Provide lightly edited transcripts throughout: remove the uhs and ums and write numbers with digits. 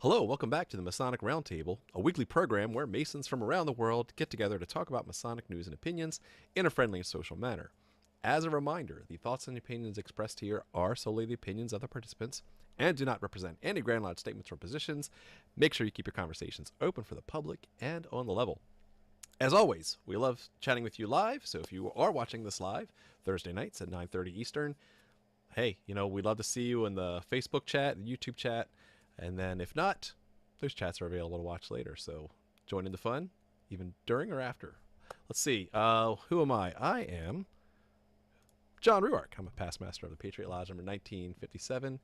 Hello, welcome back to the Masonic Roundtable, a weekly program where Masons from around the world get together to talk about Masonic news and opinions in a friendly and social manner. As a reminder, the thoughts and opinions expressed here are solely the opinions of the participants and do not represent any Grand Lodge statements or positions. Make sure you keep your conversations open for the public and on the level. As always, we love chatting with you live, so if you are watching this live, Thursday nights at 9:30 Eastern, hey, we'd love to see you in the Facebook chat, the YouTube chat, and then if not, those chats are available to watch later. So join in the fun, even during or after. Let's see. Who am I? I am John Ruark. I'm a past master of the Patriot Lodge number 1957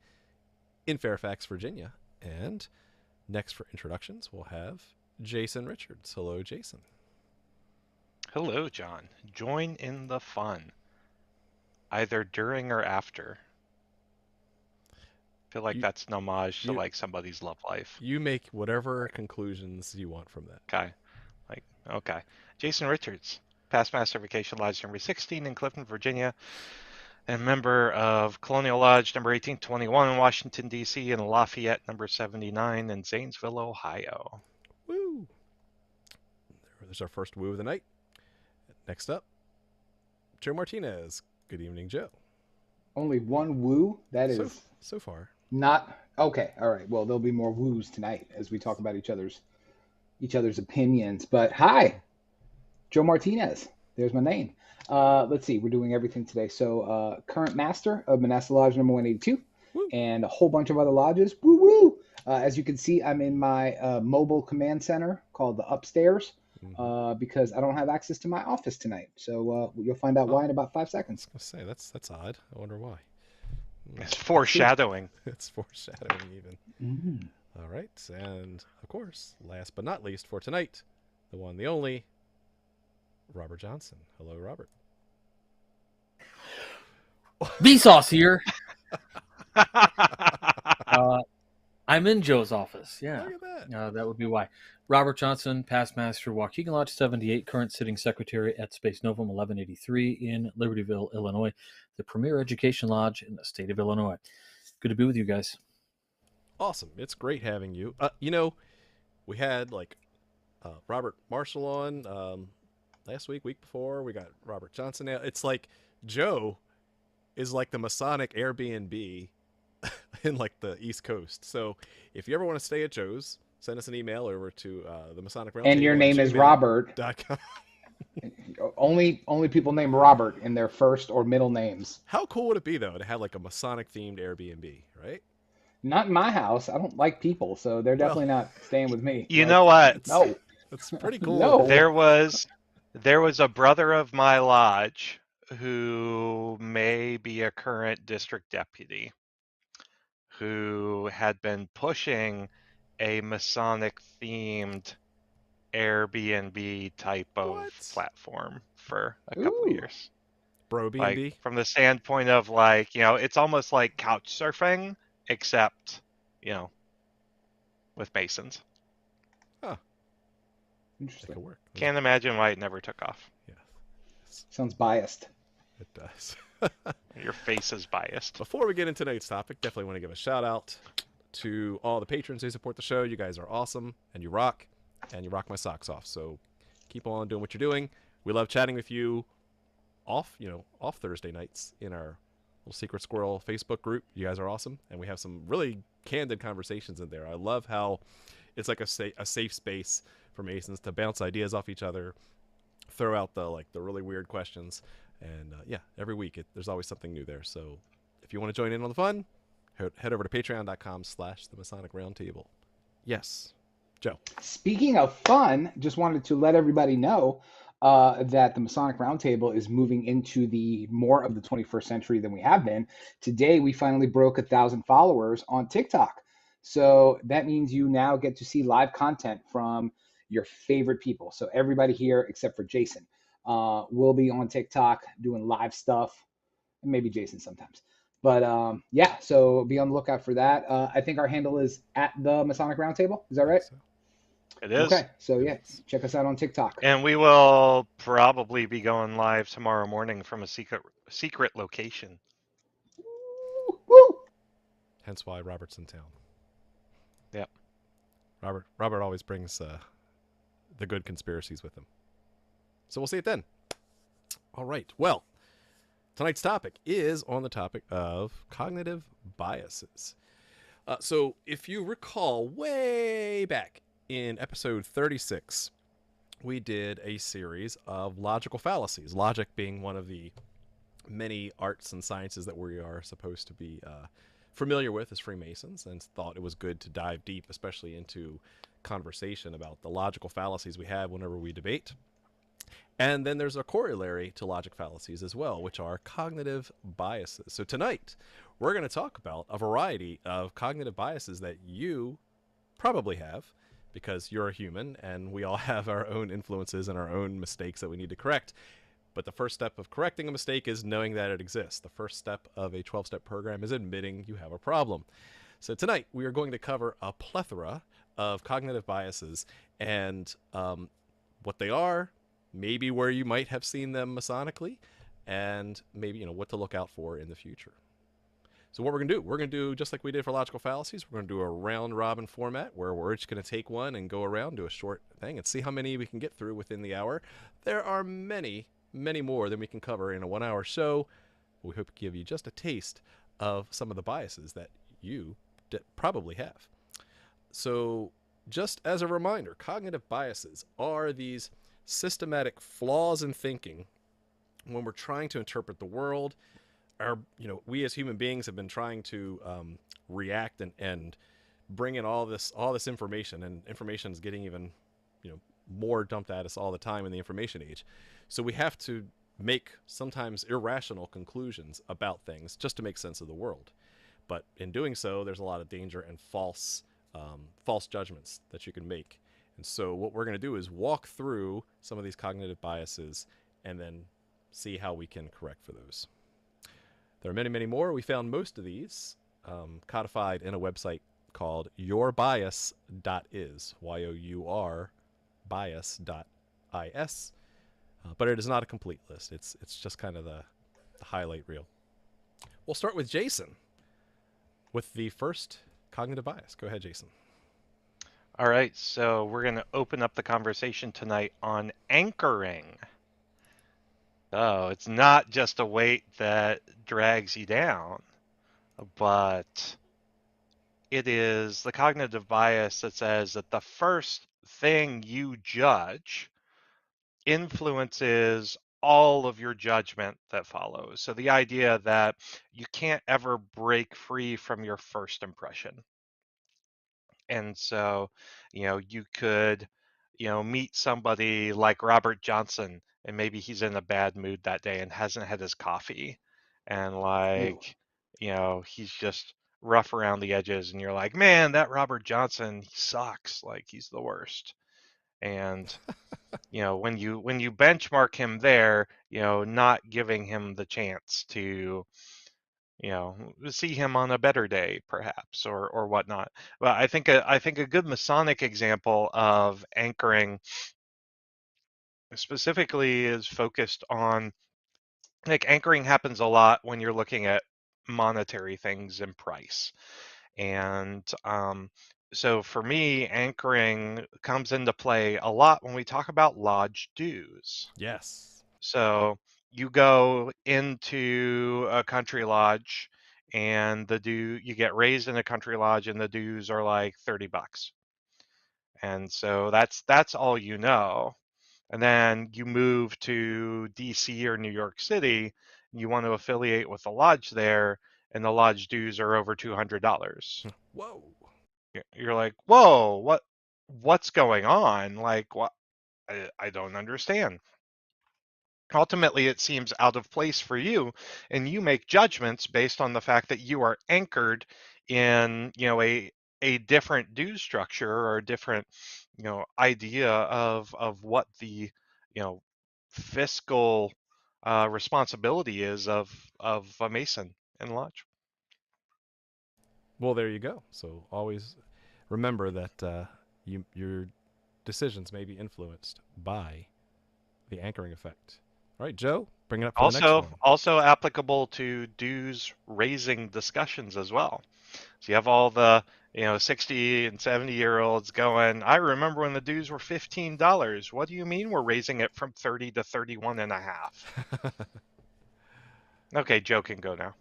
in Fairfax, Virginia. And next for introductions, we'll have Jason Richards. Hello, Jason. Hello, John. Join in the fun, either during or after. I feel like that's an homage to like somebody's love life. You make whatever conclusions you want from that. Okay. Jason Richards, past master of Vacation Lodge number 16 in Clifton, Virginia, and member of Colonial Lodge number 1821 in Washington, D.C., and Lafayette number 79 in Zanesville, Ohio. Woo! There's our first woo of the night. Next up, Joe Martinez. Good evening, Joe. Only one woo? That is so far. Not okay. All right. Well, there'll be more woos tonight as we talk about each other's opinions. But hi, Joe Martinez. There's my name. Let's see. We're doing everything today. So current master of Manassas Lodge number 182 and a whole bunch of other lodges. Woo woo. As you can see, I'm in my mobile command center called the Upstairs because I don't have access to my office tonight. So you'll find out why in about 5 seconds. I was going to say, that's odd. I wonder why. It's foreshadowing. It's foreshadowing even. All right. And, of course, last but not least for tonight, the one, the only, Robert Johnson. Hello, Robert. Vsauce here. I'm in Joe's office. Yeah. Look at that. That would be why. Robert Johnson, past master, Waukegan Lodge 78, current sitting secretary at Space Novum 1183 in Libertyville, Illinois, the premier education lodge in the state of Illinois. Good to be with you guys. Awesome. It's great having you. We had Robert Marshall on last week before. We got Robert Johnson now. It's like Joe is like the Masonic Airbnb in like the East Coast. So if you ever want to stay at Joe's, send us an email over to the Masonic Roundtable. And your name is Robert. Only people named Robert in their first or middle names. How cool would it be though to have like a Masonic themed Airbnb, right? Not in my house. I don't like people, so they're definitely not staying with me. You know what? No. That's pretty cool. No. There was a brother of my lodge who may be a current district deputy who had been pushing a Masonic themed Airbnb type of platform for a couple of years. Bro B&B? Like, from the standpoint of it's almost like couch surfing, except, with Masons. Huh. Interesting. Could work. Can't imagine why it never took off. Yeah. Sounds biased. It does. Your face is biased. Before we get into tonight's topic, definitely want to give a shout out to all the patrons who support the show. You guys are awesome, and you rock my socks off. So keep on doing what you're doing. We love chatting with you off Thursday nights in our little Secret Squirrel Facebook group. You guys are awesome, and we have some really candid conversations in there. I love how it's like a safe space for Masons to bounce ideas off each other, throw out the really weird questions, and every week there's always something new there. So if you want to join in on the fun, head over to patreon.com/the Masonic Roundtable. Yes, Joe. Speaking of fun, just wanted to let everybody know that the Masonic Roundtable is moving into the more of the 21st century than we have been. Today, we finally broke 1,000 followers on TikTok. So that means you now get to see live content from your favorite people. So everybody here, except for Jason, will be on TikTok doing live stuff, and maybe Jason sometimes. But so be on the lookout for that. I think our handle is at the Masonic Roundtable. Is that right? It is. Okay, so check us out on TikTok. And we will probably be going live tomorrow morning from a secret location. Woo! Hence why Robert's in town. Yep. Robert always brings the good conspiracies with him. So we'll see it then. All right. Well, tonight's topic is on the topic of cognitive biases. So if you recall way back in episode 36, we did a series of logical fallacies, logic being one of the many arts and sciences that we are supposed to be familiar with as Freemasons, and thought it was good to dive deep, especially into conversation about the logical fallacies we have whenever we debate. And then there's a corollary to logic fallacies as well, which are cognitive biases. So tonight, we're going to talk about a variety of cognitive biases that you probably have, because you're a human and we all have our own influences and our own mistakes that we need to correct. But the first step of correcting a mistake is knowing that it exists. The first step of a 12-step program is admitting you have a problem. So tonight, we are going to cover a plethora of cognitive biases and what they are, maybe where you might have seen them Masonically, and maybe what to look out for in the future. So what we're going to do just like we did for logical fallacies, we're going to do a round-robin format where we're each going to take one and go around, do a short thing, and see how many we can get through within the hour. There are many more than we can cover in a 1-hour show. We hope to give you just a taste of some of the biases that you probably have. So just as a reminder, cognitive biases are these systematic flaws in thinking when we're trying to interpret the world. We as human beings have been trying to react and bring in all this information, and information is getting even more dumped at us all the time in the information age. So we have to make sometimes irrational conclusions about things just to make sense of the world. But in doing so, there's a lot of danger and false judgments that you can make. And so what we're going to do is walk through some of these cognitive biases and then see how we can correct for those. There are many more. We found most of these codified in a website called yourbias.is, Y-O-U-R bias.is, but it is not a complete list. It's just kind of the highlight reel. We'll start with Jason with the first cognitive bias. Go ahead, Jason. All right, so we're going to open up the conversation tonight on anchoring. So it's not just a weight that drags you down, but it is the cognitive bias that says that the first thing you judge influences all of your judgment that follows. So the idea that you can't ever break free from your first impression. And so, you could, meet somebody like Robert Johnson, and maybe he's in a bad mood that day and hasn't had his coffee. And he's just rough around the edges. And you're like, man, that Robert Johnson, he sucks. Like, he's the worst. And, when you benchmark him there, not giving him the chance to, see him on a better day, perhaps, or whatnot. But I think a good Masonic example of anchoring specifically is focused on, like, anchoring happens a lot when you're looking at monetary things and price. And so for me, anchoring comes into play a lot when we talk about lodge dues. Yes. So you go into a country lodge and you get raised in a country lodge and the dues are like $30. And so that's all you know. And then you move to DC or New York City, you want to affiliate with the lodge there, and the lodge dues are over $200. Whoa. You're like, whoa, what's going on? Like, what? I don't understand. Ultimately, it seems out of place for you, and you make judgments based on the fact that you are anchored in, a different due structure or a different, idea of what the, fiscal responsibility is of a Mason and Lodge. Well, there you go. So always remember that your decisions may be influenced by the anchoring effect All right, Joe, bring it up for the next Also, one. also applicable to dues raising discussions as well. So you have all the 60 and 70-year-olds going, I remember when the dues were $15. What do you mean we're raising it from 30 to 31 and a half? Okay, Joe can go now.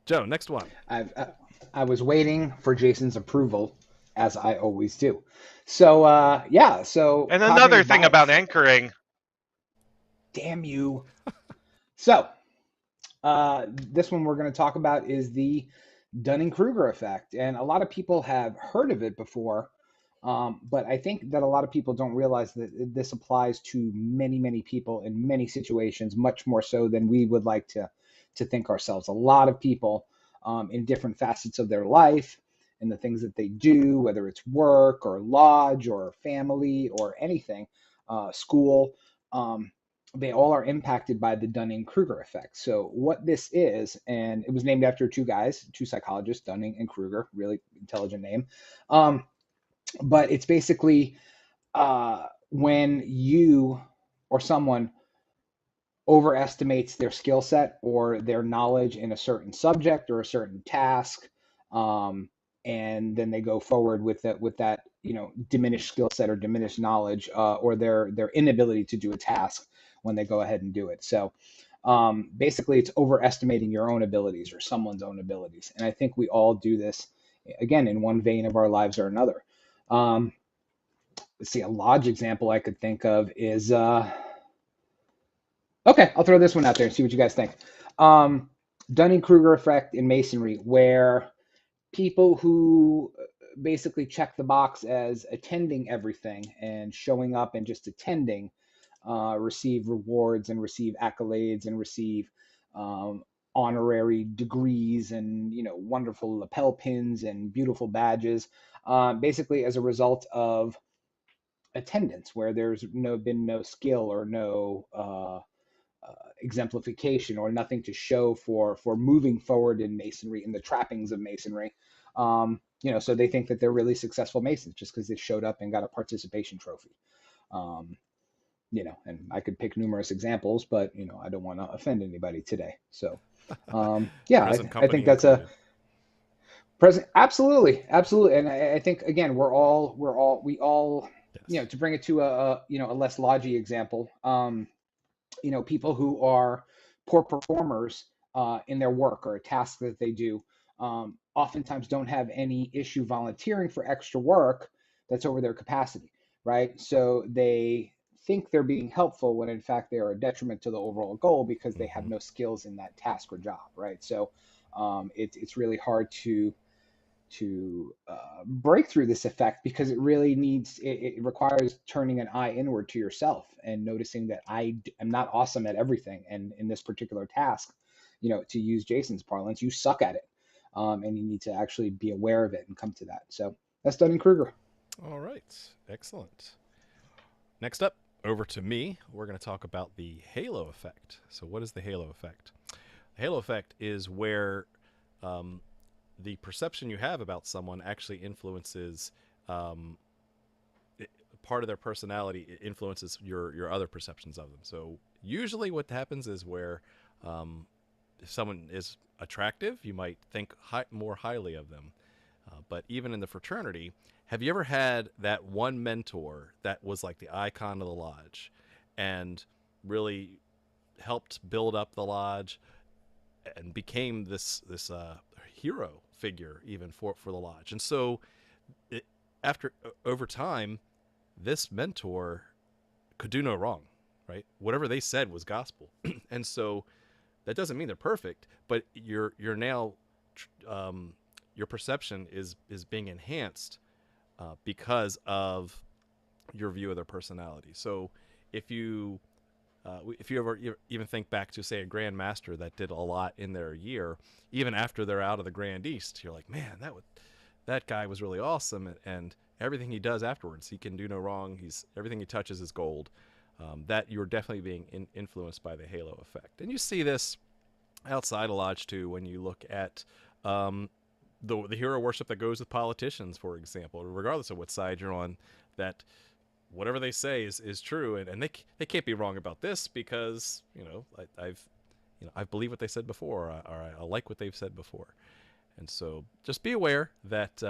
Joe, next one. I was waiting for Jason's approval, as I always do. So yeah, so And another cognitive thing bias. about anchoring. Damn you. So this one we're going to talk about is the Dunning-Kruger effect, and a lot of people have heard of it before, but I think that a lot of people don't realize that this applies to many, many people in many situations, much more so than we would like to think ourselves. A lot of people in different facets of their life and the things that they do, whether it's work or lodge or family or anything, school, they all are impacted by the Dunning-Kruger effect. So what this is, and it was named after two guys, two psychologists, Dunning and Kruger, really intelligent name. But it's basically when you or someone overestimates their skill set or their knowledge in a certain subject or a certain task, and then they go forward with that diminished skill set or diminished knowledge, or their inability to do a task when they go ahead and do it. So basically, it's overestimating your own abilities or someone's own abilities, and I think we all do this again in one vein of our lives or another. Let's see, a lodge example I could think of is. Okay, I'll throw this one out there and see what you guys think. Dunning-Kruger effect in masonry, where people who basically check the box as attending everything and showing up and just attending receive rewards and receive accolades and receive honorary degrees and wonderful lapel pins and beautiful badges, basically as a result of attendance, where there's been no skill or no exemplification or nothing to show for moving forward in masonry, in the trappings of masonry. So they think that they're really successful masons just because they showed up and got a participation trophy. And I could pick numerous examples, but I don't want to offend anybody today. So yeah, I think that's included. Present, absolutely, and I think again we all yes. To bring it to a less lodgy example. People who are poor performers in their work or a task that they do oftentimes don't have any issue volunteering for extra work that's over their capacity, right? So they think they're being helpful when in fact they are a detriment to the overall goal because they have no skills in that task or job, right? So it's really hard to break through this effect because it really it requires turning an eye inward to yourself and noticing that I am not awesome at everything, and in this particular task, to use Jason's parlance, you suck at it, and you need to actually be aware of it and come to that. So that's Dunning-Kruger. All right, excellent. Next up, over to me, we're going to talk about the halo effect. So what is the halo effect? The halo effect is where the perception you have about someone actually influences part of their personality. It influences your other perceptions of them. So usually what happens is where if someone is attractive, you might think more highly of them. But even in the fraternity, have you ever had that one mentor that was like the icon of the lodge and really helped build up the lodge and became this hero figure even for the lodge? And so over time, this mentor could do no wrong, right? Whatever they said was gospel. And so that doesn't mean they're perfect, but you're now your perception is being enhanced because of your view of their personality. So if you ever even think back to, say, a Grand Master that did a lot in their year, even after they're out of the Grand East, you're like, man, that guy was really awesome, and everything he does afterwards, he can do no wrong. Everything he touches is gold. That you're definitely being influenced by the halo effect, and you see this outside of lodge too when you look at the hero worship that goes with politicians, for example, regardless of what side you're on. That whatever they say is true, and they can't be wrong about this because I've believed what they said before, or I like what they've said before. And so just be aware that,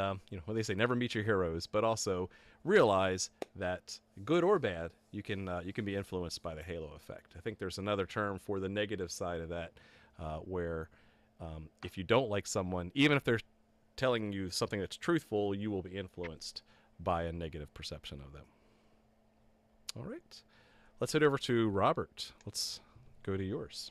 when they say never meet your heroes, but also realize that good or bad, you can be influenced by the halo effect. I think there's another term for the negative side of that, where if you don't like someone, even if they're telling you something that's truthful, you will be influenced by a negative perception of them. All right. Let's head over to Robert. Let's go to yours.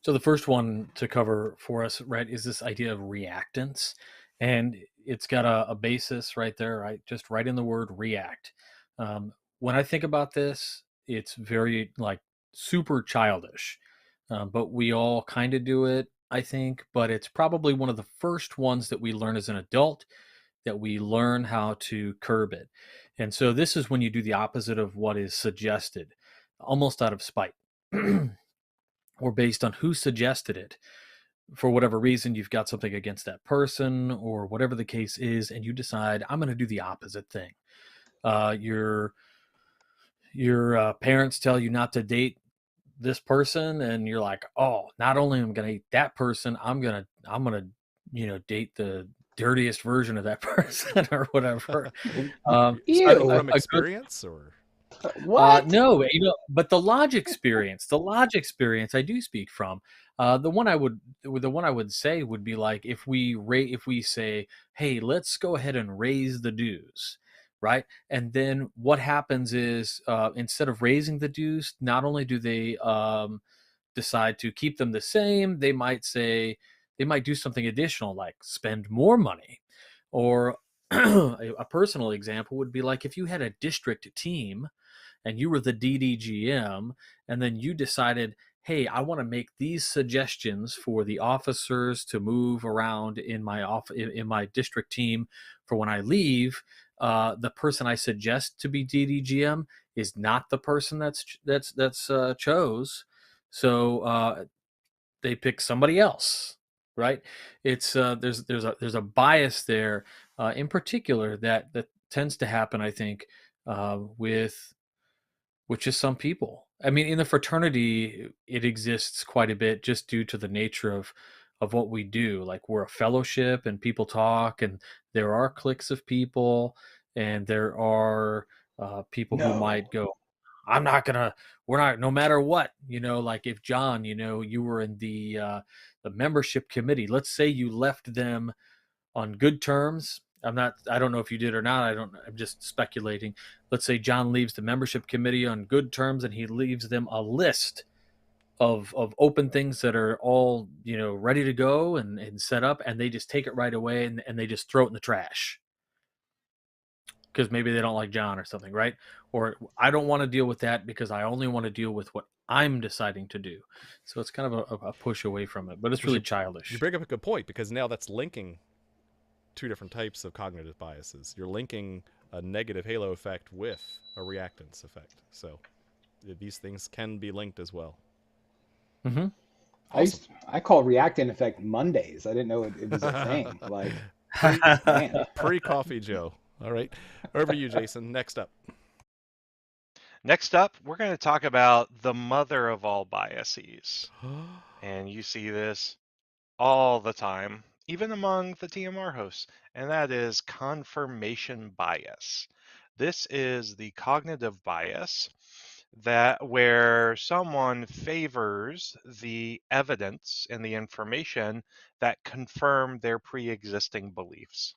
So the first one to cover for us, right, is this idea of reactance. And it's got a basis right there, right? Just right in the word react. When I think about this, it's very like super childish, but we all kind of do it, I think. But it's probably one of the first ones that we learn as an adult, that we learn how to curb it. And so this is when you do the opposite of what is suggested, almost out of spite. Or based on who suggested it. For whatever reason, you've got something against that person or whatever the case is, and you decide, I'm going to do the opposite thing. Your parents tell you not to date this person, and you're like, oh, not only am I going to date that person, I'm gonna date the dirtiest version of that person or whatever. Speaking Ew. from experience, or What? No, but the Lodge experience, I do speak from. The one I would say would be like if we say, hey, let's go ahead and raise the dues, right? And then what happens is instead of raising the dues, not only do they decide to keep them the same, they might do something additional like spend more money, or a personal example would be like if you had a district team and you were the DDGM, and then you decided, hey, I want to make these suggestions for the officers to move around in my district team for when I leave. The person I suggest to be DDGM is not the person that's chose, so they pick somebody else, right? It's there's a bias there, in particular that tends to happen, I think, with just some people. I mean, in the fraternity, it exists quite a bit just due to the nature of what we do. Like we're a fellowship, and people talk, and there are cliques of people, and there are people who No. might go, "I'm not gonna. We're not. No matter what, Like if John, you were in the membership committee. Let's say you left them on good terms. I don't know if you did or not. I'm just speculating. Let's say John leaves the membership committee on good terms, and he leaves them a list of open things that are all, ready to go and set up, and they just take it right away, and they just throw it in the trash because maybe they don't like John or something, right? Or I don't want to deal with that because I only want to deal with what I'm deciding to do. So it's kind of a push away from it, but it's really childish. You bring up a good point, because now that's linking two different types of cognitive biases. You're linking a negative halo effect with a reactance effect. So these things can be linked as well. Mm-hmm. Awesome. I call reactant effect Mondays. I didn't know it was a thing. Like, man. Pre-coffee Joe. All right. Over to you, Jason. Next up. Next up, we're going to talk about the mother of all biases. And you see this all the time, even among the TMR hosts, and that is confirmation bias. This is the cognitive bias where someone favors the evidence and the information that confirm their pre-existing beliefs.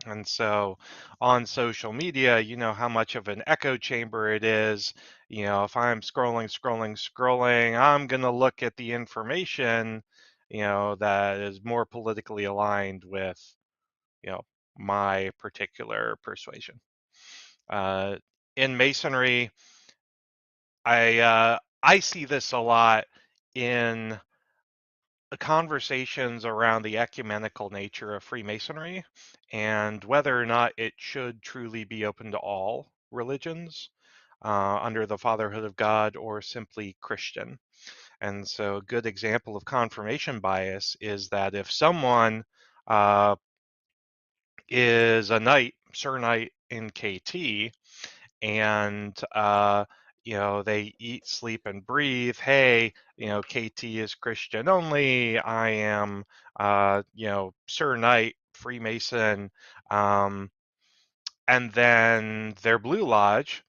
And so on social media, you know how much of an echo chamber it is. If I'm scrolling, I'm going to look at the information, that is more politically aligned with, my particular persuasion. In Masonry, I see this a lot in the conversations around the ecumenical nature of Freemasonry and whether or not it should truly be open to all religions under the fatherhood of God or simply Christian. And so a good example of confirmation bias is that if someone is a knight Sir Knight in KT, and they eat, sleep, and breathe. Hey, KT is Christian only. I am, Sir Knight, Freemason, and then their Blue Lodge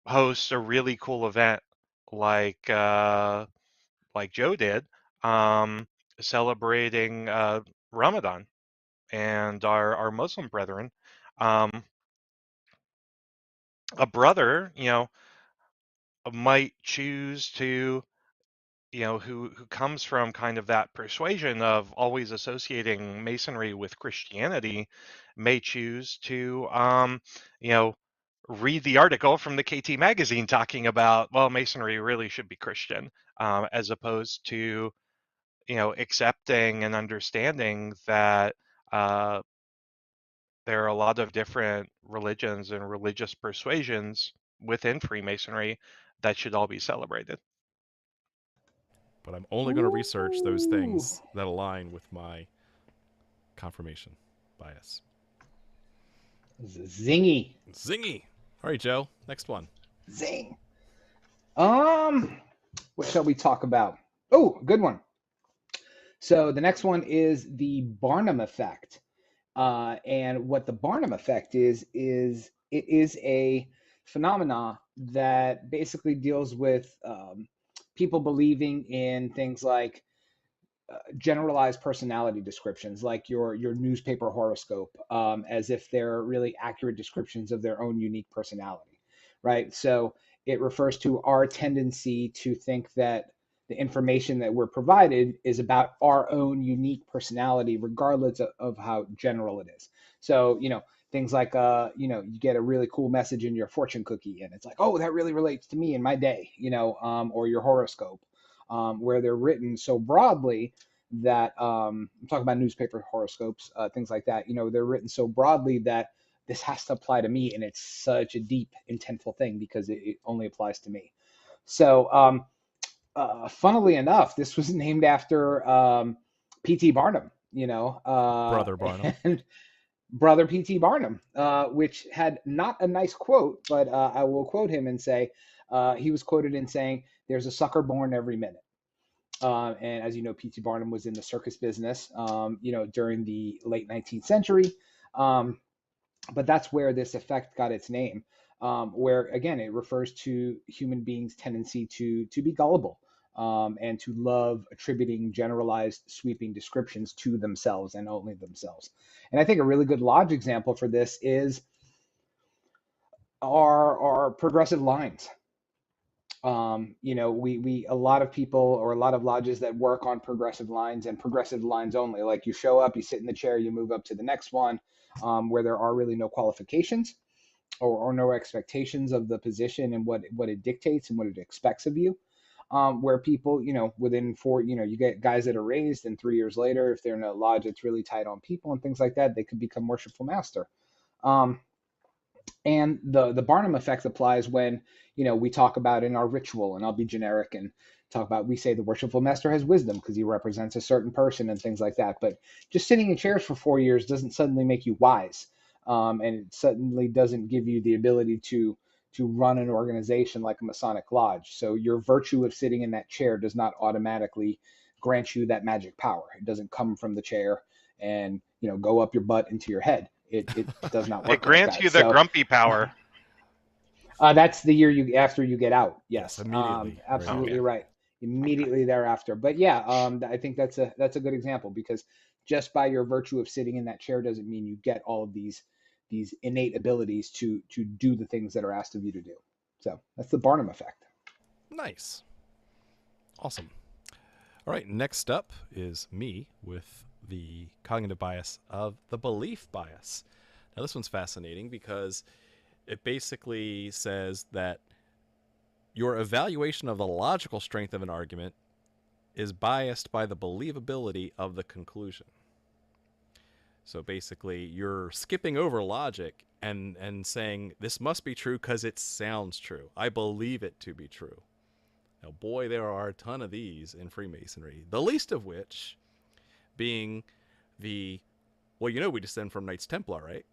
hosts a really cool event like Joe did, celebrating Ramadan and our Muslim brethren. A brother, might choose to, who comes from kind of that persuasion of always associating Masonry with Christianity, may choose to, read the article from the KT magazine talking about, well, Masonry really should be Christian, as opposed to, accepting and understanding that there are a lot of different religions and religious persuasions within Freemasonry that should all be celebrated. But I'm only going to research those Ooh. things that align with my confirmation bias. Zingy. Zingy. All right, Joe. Next one. Zing. What shall we talk about? Oh, good one. So the next one is the Barnum effect. And what the Barnum effect is it is a phenomena that basically deals with people believing in things like generalized personality descriptions, like your newspaper horoscope, as if they're really accurate descriptions of their own unique personality, right? So it refers to our tendency to think that the information that we're provided is about our own unique personality, regardless of how general it is. So, things like, you get a really cool message in your fortune cookie, and it's like, oh, that really relates to me in my day, or your horoscope, where they're written so broadly that I'm talking about newspaper horoscopes, things like that. They're written so broadly that this has to apply to me, and it's such a deep, intentful thing because it only applies to me. So, funnily enough, this was named after P.T. Barnum. Brother Barnum. And brother P.T. Barnum, which had not a nice quote, but I will quote him and say he was quoted in saying, "There's a sucker born every minute." And as you know, P.T. Barnum was in the circus business, during the late 19th century. But that's where this effect got its name, where, again, it refers to human beings' tendency to be gullible, and to love attributing generalized, sweeping descriptions to themselves and only themselves. And I think a really good lodge example for this is our progressive lines. We a lot of people, or a lot of lodges that work on progressive lines and progressive lines only. Like, you show up, you sit in the chair, you move up to the next one, where there are really no qualifications or no expectations of the position and what it dictates and what it expects of you. Where people, within you get guys that are raised, and 3 years later, if they're in a lodge that's really tight on people and things like that, they could become worshipful master. And the Barnum effect applies when, we talk about in our ritual, and I'll be generic and talk about, we say the worshipful master has wisdom because he represents a certain person and things like that. But just sitting in chairs for 4 years doesn't suddenly make you wise. And it suddenly doesn't give you the ability to run an organization like a Masonic lodge. So your virtue of sitting in that chair does not automatically grant you that magic power. It doesn't come from the chair and, go up your butt into your head. It does not work. It grants like you the grumpy power. That's the year after you get out. Yes, immediately. absolutely right. Immediately thereafter. But yeah, I think that's a good example, because just by your virtue of sitting in that chair doesn't mean you get all of these innate abilities to do the things that are asked of you to do. So that's the Barnum effect. Nice. Awesome. All right, next up is me with the cognitive bias of the belief bias. Now, this one's fascinating because it basically says that your evaluation of the logical strength of an argument is biased by the believability of the conclusion. So basically, you're skipping over logic and saying, this must be true because it sounds true. I believe it to be true. Now, boy, there are a ton of these in Freemasonry, the least of which being we descend from Knights Templar, right?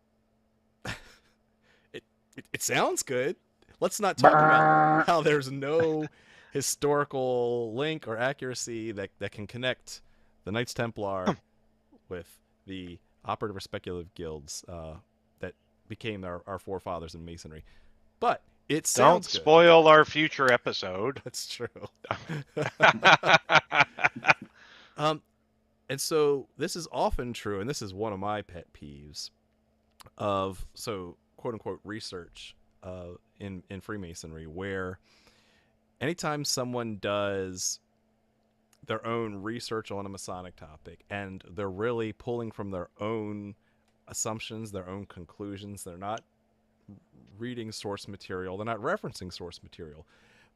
It sounds good. Let's not talk about how there's no historical link or accuracy that can connect the Knights Templar with the operative or speculative guilds that became our forefathers in Masonry. But it Don't sounds good. spoil our future episode. That's true. And so this is often true, and this is one of my pet peeves of quote unquote research in Freemasonry, where anytime someone does their own research on a Masonic topic and they're really pulling from their own assumptions, their own conclusions, they're not reading source material, they're not referencing source material.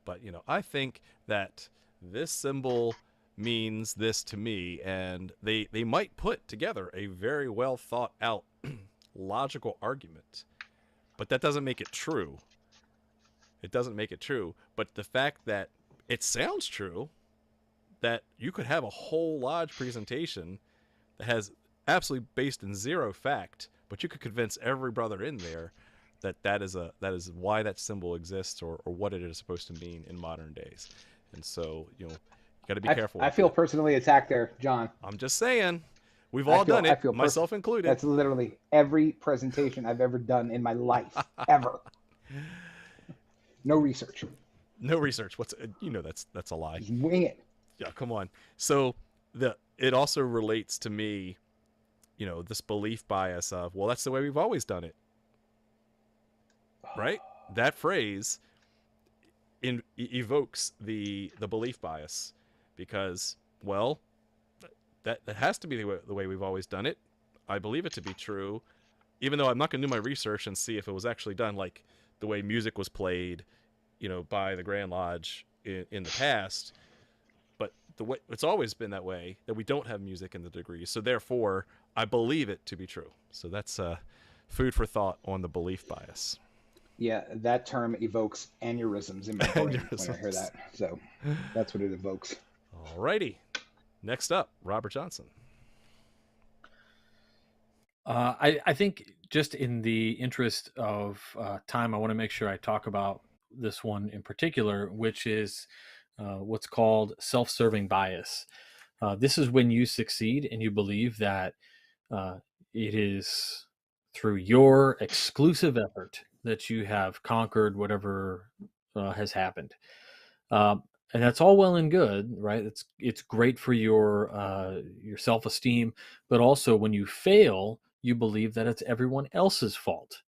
But, I think that this symbol means this to me, and they might put together a very well thought out logical argument, but that doesn't make it true. It doesn't make it true. But the fact that it sounds true, that you could have a whole lodge presentation that has absolutely based in zero fact, but you could convince every brother in there that is why that symbol exists, or what it is supposed to mean in modern days. And so, you got to be careful. I feel personally attacked there, John. I'm just saying, we've all done it, myself included. That's literally every presentation I've ever done in my life, ever. No research. No research. That's a lie. Just wing it. Yeah, come on. So it also relates to me, this belief bias of, well, that's the way we've always done it. Right? That phrase evokes the belief bias, because, well, that has to be the way we've always done it. I believe it to be true, even though I'm not going to do my research and see if it was actually done like the way music was played, by the Grand Lodge in the past. But the way it's always been that way, that we don't have music in the degrees. So therefore, I believe it to be true. So that's food for thought on the belief bias. Yeah, that term evokes aneurysms in my brain when I hear that. So that's what it evokes. Alrighty. Next up, Robert Johnson. I think, just in the interest of time, I want to make sure I talk about this one in particular, which is what's called self-serving bias. This is when you succeed and you believe that it is through your exclusive effort that you have conquered whatever has happened. And that's all well and good, right? It's great for your self-esteem, but also when you fail, you believe that it's everyone else's fault.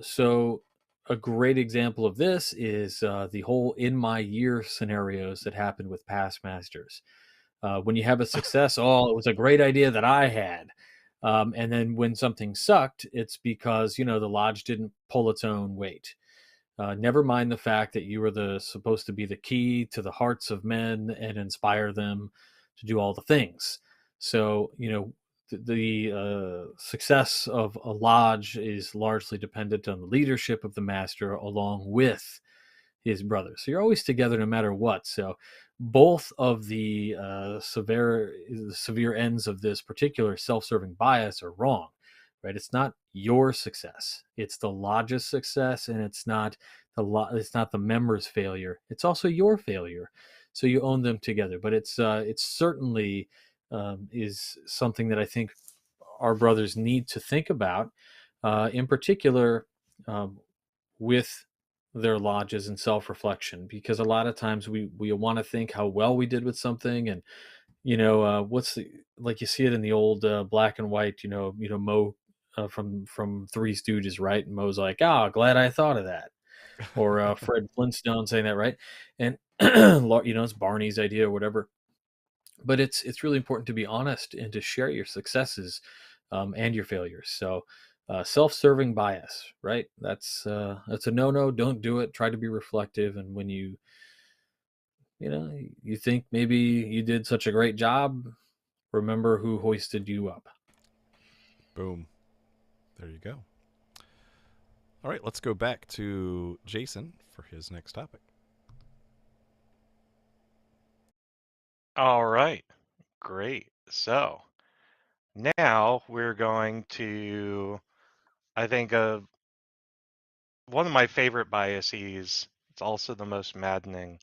So a great example of this is the whole in my year scenarios that happen with past masters. When you have a success, oh, it was a great idea that I had. And then when something sucked, it's because, the lodge didn't pull its own weight. Never mind the fact that you were supposed to be the key to the hearts of men and inspire them to do all the things. So, the success of a lodge is largely dependent on the leadership of the master along with his brothers. So you're always together no matter what. So both of the severe ends of this particular self-serving bias are wrong, right? It's not your success; it's the lodge's success, and it's not the members' failure. It's also your failure. So you own them together. But it's certainly is something that I think our brothers need to think about, in particular with their lodges and self-reflection, because a lot of times we want to think how well we did with something, and what's like you see it in the old black and white, Mo from Three Stooges, right? And Mo's like, glad I thought of that. Or Fred Flintstone saying that, right? And it's Barney's idea or whatever. But it's really important to be honest and to share your successes and your failures. So self-serving bias, right? That's a no. Don't do it. Try to be reflective, and when you think maybe you did such a great job, remember who hoisted you up. Boom. There you go. All right, let's go back to Jason for his next topic. All right, great. So now we're going to, I think, one of my favorite biases. It's also the most maddening.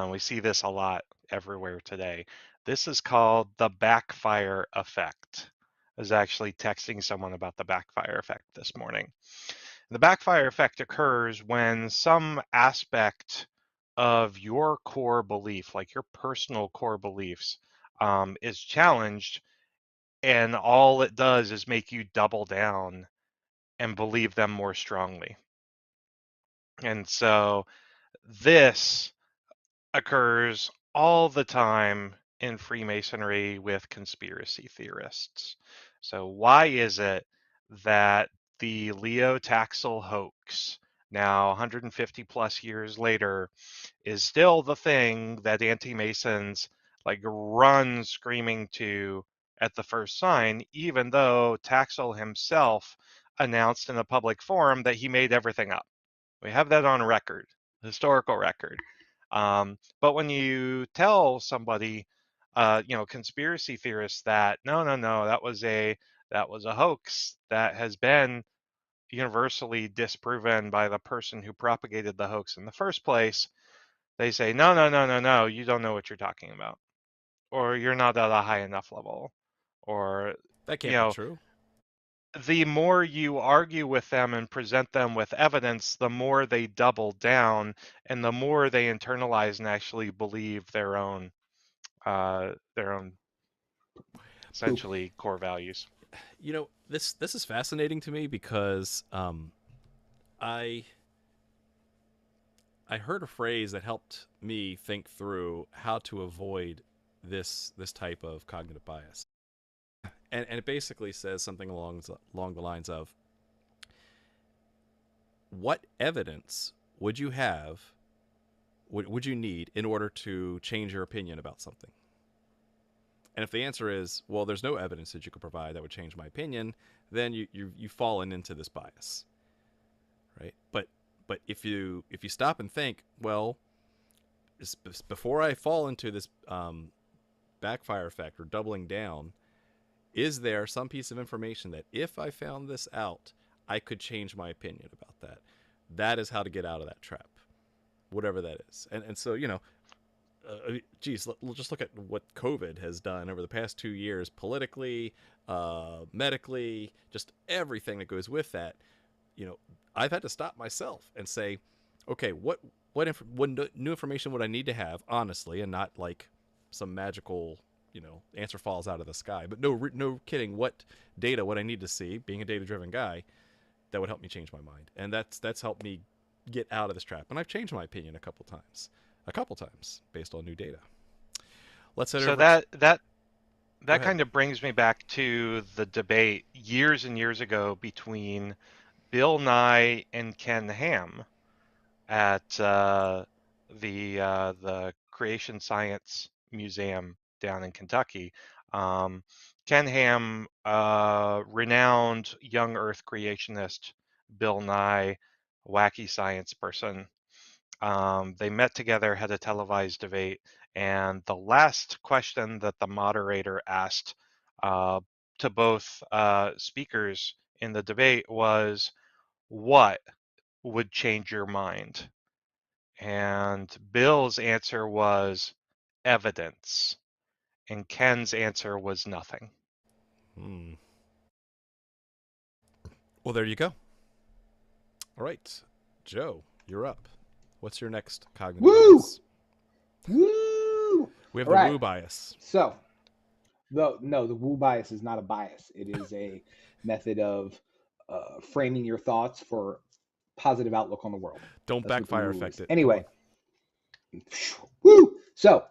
We see this a lot everywhere today. This is called the backfire effect. I was actually texting someone about the backfire effect this morning. The backfire effect occurs when some aspect of your core belief, like your personal core beliefs, is challenged, and all it does is make you double down and believe them more strongly. And so this occurs all the time in Freemasonry with conspiracy theorists. So why is it that the Leo Taxil hoax, now 150 plus years later, is still the thing that anti-Masons like run screaming to at the first sign, even though Taxil himself announced in a public forum that he made everything up? We have that on record, historical record. But when you tell somebody, conspiracy theorists that no, that was a hoax that has been universally disproven by the person who propagated the hoax in the first place, they say no, you don't know what you're talking about, or you're not at a high enough level, or That you can't be know true. the more you argue with them and present them with evidence, the more they double down and the more they internalize and actually believe their own Poop. essentially core values. This is fascinating to me because I I heard a phrase that helped me think through how to avoid this type of cognitive bias, and it basically says something along the lines of, what evidence would you have, would you need in order to change your opinion about something? And if the answer is, well, there's no evidence that you could provide that would change my opinion, then you've fallen into this bias, right? But if you stop and think, well, before I fall into this backfire effect or doubling down, is there some piece of information that if I found this out, I could change my opinion about that? That is how to get out of that trap, whatever that is. And so, geez, let's just look at what COVID has done over the past 2 years, politically, medically, just everything that goes with that. I've had to stop myself and say, okay, what new information would I need to have, honestly, and not like some magical, answer falls out of the sky. But no kidding, what data would I need to see, being a data-driven guy, that would help me change my mind? And that's helped me get out of this trap. And I've changed my opinion a couple times based on new data. Let's head So over. that kind of brings me back to the debate years and years ago between Bill Nye and Ken Ham at the Creation Science Museum down in Kentucky. Ken Ham, renowned young Earth creationist, Bill Nye, wacky science person. They met together, had a televised debate, and the last question that the moderator asked to both speakers in the debate was, what would change your mind? And Bill's answer was evidence, and Ken's answer was nothing. Well, there you go. All right, Joe, you're up. What's your next cognitive bias? Woo! We have All the right. woo bias. So, the woo bias is not a bias. It is a method of framing your thoughts for positive outlook on the world. Don't That's what the backfire woo affect is. it. Anyway, woo! So,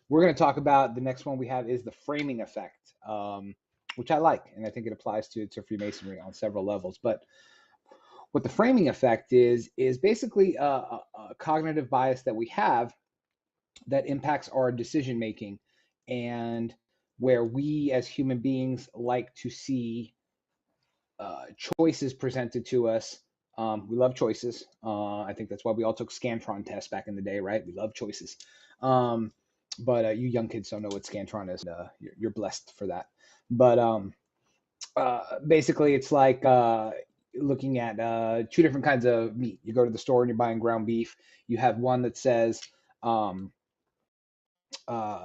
we're going to talk about the next one we have is the framing effect, which I like, and I think it applies to Freemasonry on several levels. But what the framing effect is basically a cognitive bias that we have that impacts our decision making, and where we as human beings like to see choices presented to us. We love choices. I think that's why we all took Scantron tests back in the day, right? We love choices. But you young kids don't know what Scantron is. You're blessed for that. But basically, it's like looking at two different kinds of meat. You go to the store and you're buying ground beef. You have one that says um, uh,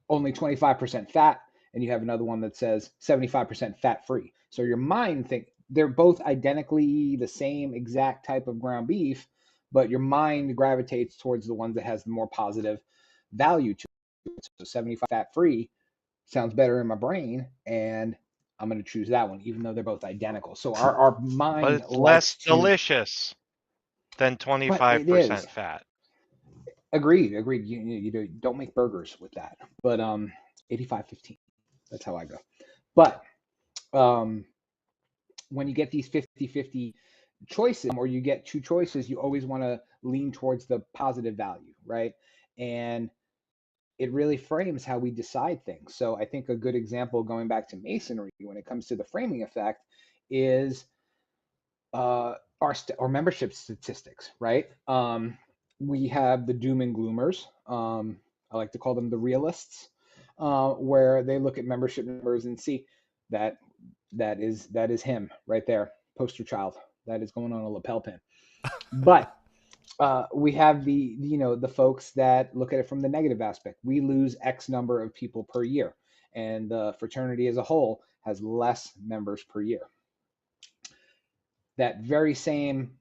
only 25% fat, and you have another one that says 75% fat free. So your mind think they're both identically the same exact type of ground beef, but your mind gravitates towards the ones that has the more positive value to it. So 75 fat free sounds better in my brain, and I'm going to choose that one, even though they're both identical. So our But mind it's likes less to, delicious than but it is 25% fat. agreed. You don't make burgers with that, but 85-15. That's how I go. But um, when you get these 50-50 choices, or you get two choices, you always want to lean towards the positive value, right? And it really frames how we decide things. So I think a good example, going back to Masonry, when it comes to the framing effect, is our membership statistics, right? We have the doom and gloomers. I like to call them the realists, where they look at membership numbers and see that that is him right there, poster child. That is going on a lapel pin. But we have the folks that look at it from the negative aspect. We lose X number of people per year, and the fraternity as a whole has less members per year. That very same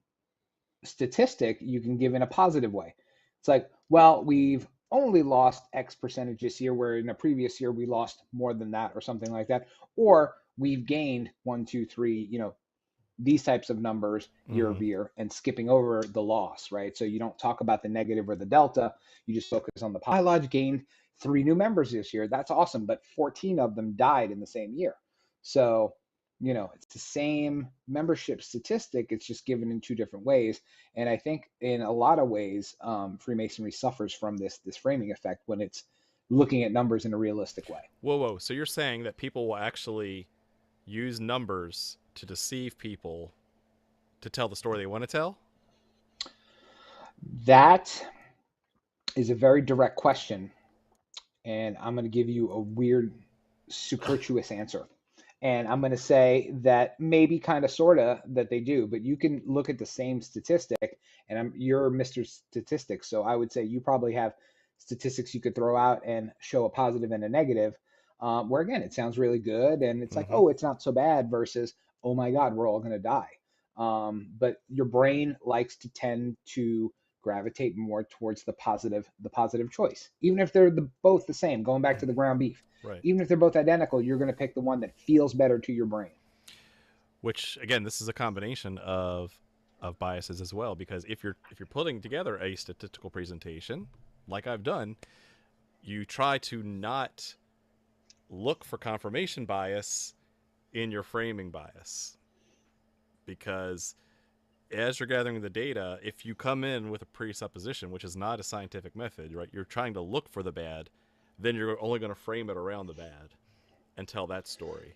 statistic you can give in a positive way. It's like, well, we've only lost X percentage this year, where in a previous year we lost more than that, or something like that. Or we've gained 1, 2, 3, these types of numbers year over year, and skipping over the loss, right? So you don't talk about the negative or the delta. You just focus on the positive. My lodge gained 3 new members this year. That's awesome, but 14 of them died in the same year. So it's the same membership statistic. It's just given in two different ways. And I think in a lot of ways, Freemasonry suffers from this framing effect when it's looking at numbers in a realistic way. Whoa. So you're saying that people will actually use numbers to deceive people to tell the story they want to tell? That is a very direct question. And I'm going to give you a weird, superfluous answer. And I'm going to say that maybe kind of, sort of, that they do, but you can look at the same statistic, and you're Mr. Statistics. So I would say you probably have statistics you could throw out and show a positive and a negative, where again, it sounds really good. And it's like, oh, it's not so bad, versus, oh my God, we're all going to die. But your brain likes to tend to gravitate more towards the positive choice, even if they're both the same. Going back to the ground beef, right? Even if they're both identical, you're going to pick the one that feels better to your brain. Which, again, this is a combination of biases as well, because if you're putting together a statistical presentation, like I've done, you try to not look for confirmation bias in your framing bias, because as you're gathering the data, if you come in with a presupposition, which is not a scientific method, right? You're trying to look for the bad, then you're only going to frame it around the bad and tell that story,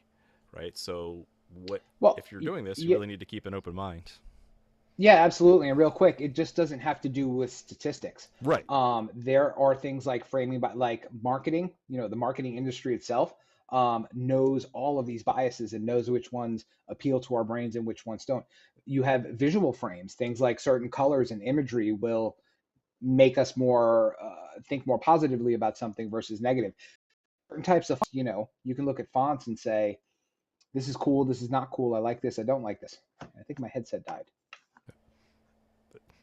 right? So if you're doing this, you really need to keep an open mind. Yeah, absolutely. And real quick, it just doesn't have to do with statistics. Right. There are things like framing, like marketing. The marketing industry itself knows all of these biases and knows which ones appeal to our brains and which ones don't. You have visual frames. Things like certain colors and imagery will make us more think more positively about something versus negative. Certain types of, you can look at fonts and say, this is cool, this is not cool, I like this, I don't like this. I think my headset died.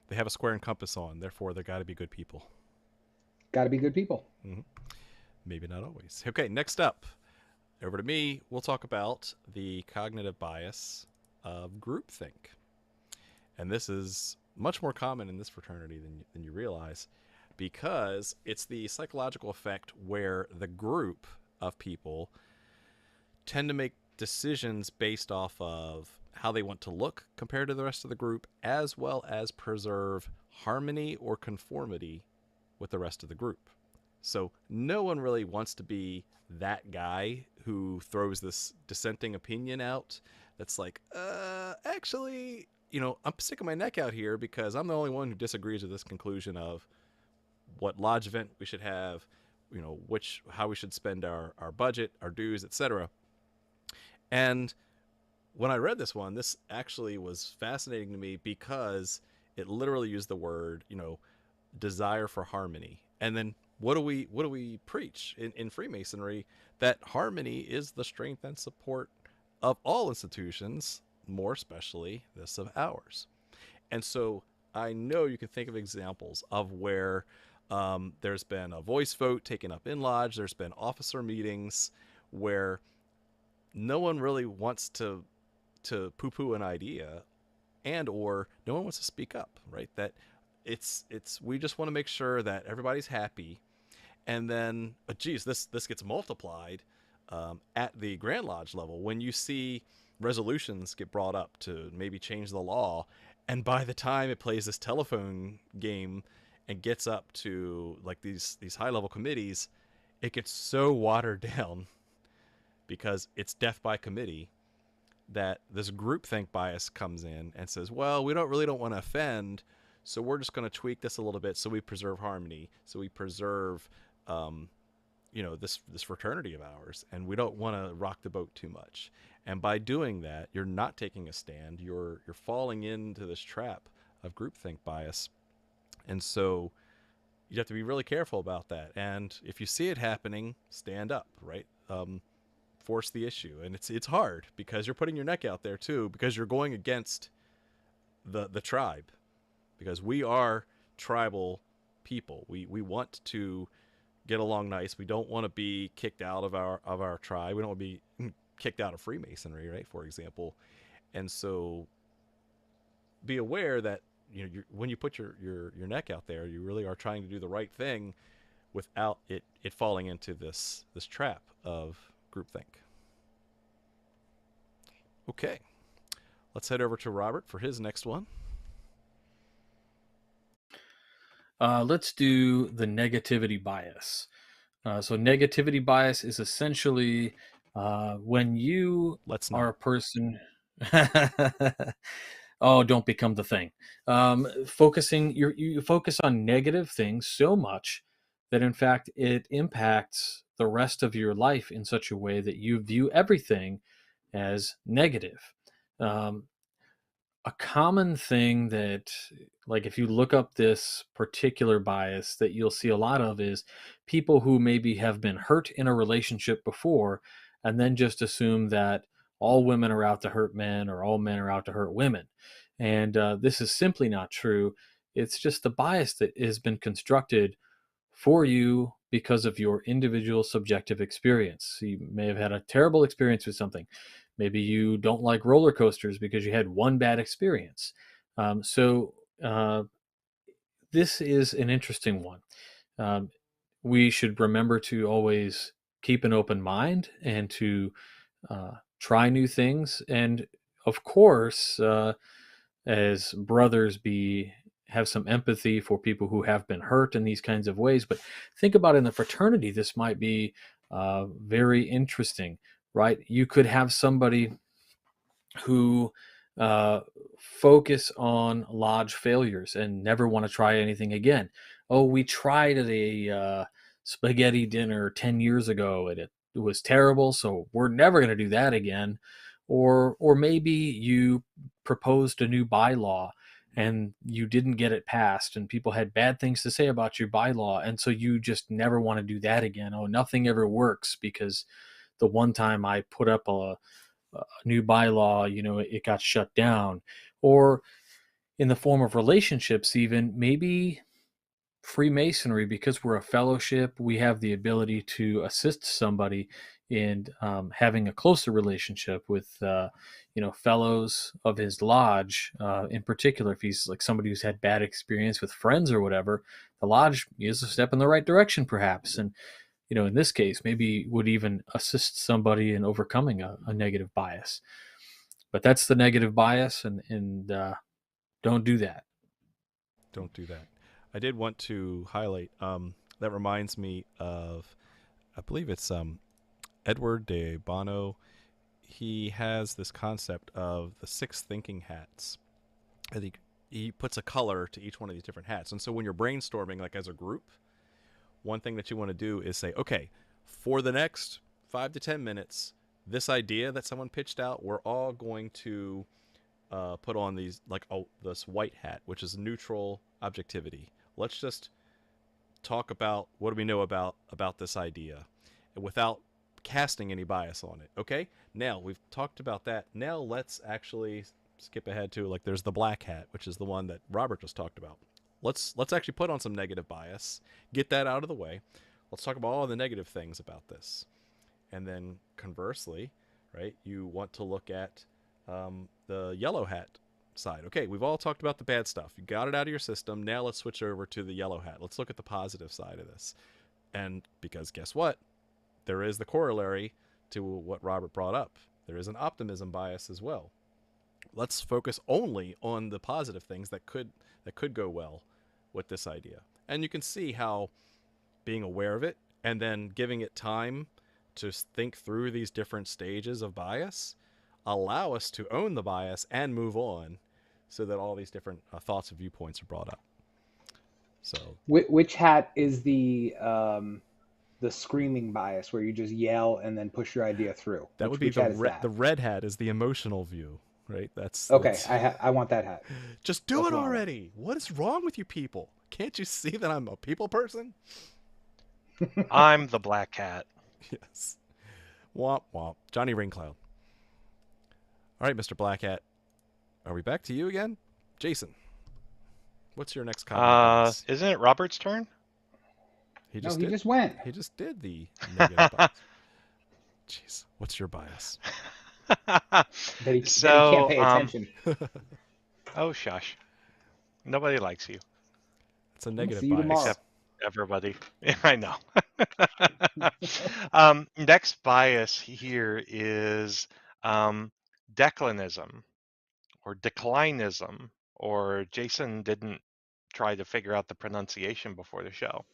They have a square and compass on, therefore they got to be good people. Got to be good people. Mm-hmm. Maybe not always. Okay, next up, over to me, we'll talk about the cognitive bias of groupthink. And this is much more common in this fraternity than you realize, because it's the psychological effect where the group of people tend to make decisions based off of how they want to look compared to the rest of the group, as well as preserve harmony or conformity with the rest of the group. So no one really wants to be that guy who throws this dissenting opinion out that's like, actually, I'm sticking my neck out here because I'm the only one who disagrees with this conclusion of what lodge event we should have, how we should spend our budget, our dues, etc. And when I read this one, this actually was fascinating to me because it literally used the word, desire for harmony. And then what do we preach in Freemasonry? That harmony is the strength and support of all institutions, more especially this of ours. And so I know you can think of examples of where there's been a voice vote taken up in lodge. There's been officer meetings where no one really wants to poo-poo an idea, and or no one wants to speak up, right? That it's we just want to make sure that everybody's happy. And then geez, this gets multiplied at the Grand Lodge level when you see resolutions get brought up to maybe change the law, and by the time it plays this telephone game and gets up to like these high level committees, it gets so watered down because it's death by committee, that this groupthink bias comes in and says, well, we don't want to offend, so we're just going to tweak this a little bit so we preserve harmony, so we preserve this fraternity of ours, and we don't want to rock the boat too much. And by doing that, you're not taking a stand. You're falling into this trap of groupthink bias. And so you have to be really careful about that. And if you see it happening, stand up, right? Force the issue. And it's hard because you're putting your neck out there too, because you're going against the tribe, because we are tribal people. We want to get along nice. We don't want to be kicked out of our tribe. We don't want to be kicked out of Freemasonry, right? For example. And so be aware that when you put your neck out there, you really are trying to do the right thing without it falling into this trap of groupthink. Okay, let's head over to Robert for his next one. Let's do the negativity bias. So negativity bias is essentially when you are a person. Oh, don't become the thing. You focus on negative things so much that in fact it impacts the rest of your life in such a way that you view everything as negative. A common thing that, like, if you look up this particular bias that you'll see a lot of is people who maybe have been hurt in a relationship before and then just assume that all women are out to hurt men or all men are out to hurt women. And this is simply not true. It's just the bias that has been constructed for you because of your individual subjective experience. You may have had a terrible experience with something. Maybe you don't like roller coasters because you had one bad experience. This is an interesting one. We should remember to always keep an open mind and to try new things. And of course, as brothers, have some empathy for people who have been hurt in these kinds of ways. But think about in the fraternity, this might be very interesting, right? You could have somebody who focus on lodge failures and never want to try anything again. Oh, we tried a spaghetti dinner 10 years ago and it was terrible, so we're never going to do that again. Or maybe you proposed a new bylaw and you didn't get it passed and people had bad things to say about your bylaw, and so you just never want to do that again. Oh, nothing ever works because the one time I put up a new bylaw, it got shut down. Or in the form of relationships, even maybe Freemasonry, because we're a fellowship, we have the ability to assist somebody in having a closer relationship with fellows of his lodge. In particular, if he's like somebody who's had bad experience with friends or whatever, the lodge is a step in the right direction perhaps. And in this case, maybe would even assist somebody in overcoming a negative bias. But that's the negative bias, and don't do that. Don't do that. I did want to highlight, that reminds me of, I believe it's Edward de Bono. He has this concept of the 6 thinking hats. I think he puts a color to each one of these different hats. And so when you're brainstorming, like as a group, one thing that you want to do is say, okay, for the next 5 to 10 minutes, this idea that someone pitched out, we're all going to put on these this white hat, which is neutral objectivity. Let's just talk about what do we know about this idea without casting any bias on it. Okay, now we've talked about that. Now let's actually skip ahead to there's the black hat, which is the one that Robert just talked about. Let's actually put on some negative bias, get that out of the way. Let's talk about all the negative things about this. And then conversely, right, you want to look at the yellow hat side. Okay, we've all talked about the bad stuff. You got it out of your system. Now let's switch over to the yellow hat. Let's look at the positive side of this. And because guess what? There is the corollary to what Robert brought up. There is an optimism bias as well. Let's focus only on the positive things that could go well with this idea. And you can see how being aware of it and then giving it time to think through these different stages of bias allow us to own the bias and move on, so that all these different thoughts and viewpoints are brought up. So which hat is the screaming bias, where you just yell and then push your idea through? That would be the red hat is the emotional view, right? Okay. I want that hat. Just do it already. What is wrong with you people? Can't you see that I'm a people person? I'm the black hat. Yes. Womp womp. Johnny Ringcloud. All right, Mr. Black Hat. Are we back to you again? Jason, what's your next comment? Isn't it Robert's turn? He just went. He just did the negative bias. Jeez, what's your bias? that he can't pay attention. Oh, shush. Nobody likes you. It's a negative bias. Except everybody. Yeah, I know. Next bias here is declinism, or declinism, or Jason didn't try to figure out the pronunciation before the show.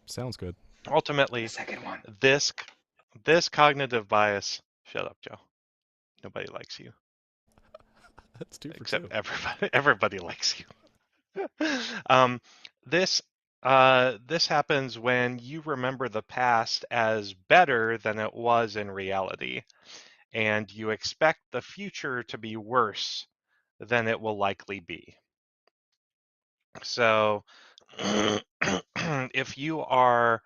Sounds good. Ultimately, the second one. This cognitive bias. Shut up, Joe. Nobody likes you. That's two for except two. Everybody likes you. This happens when you remember the past as better than it was in reality, and you expect the future to be worse than it will likely be. So if you are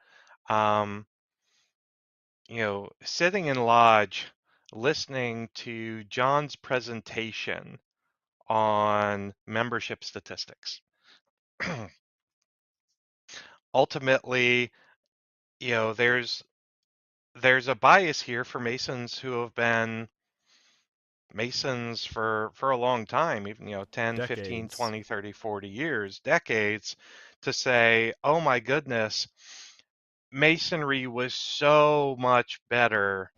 sitting in lodge listening to John's presentation on membership statistics, ultimately, there's a bias here for Masons who have been Masons for a long time, even 10, decades. 15, 20, 30, 40 years, decades, to say, oh my goodness, Masonry was so much better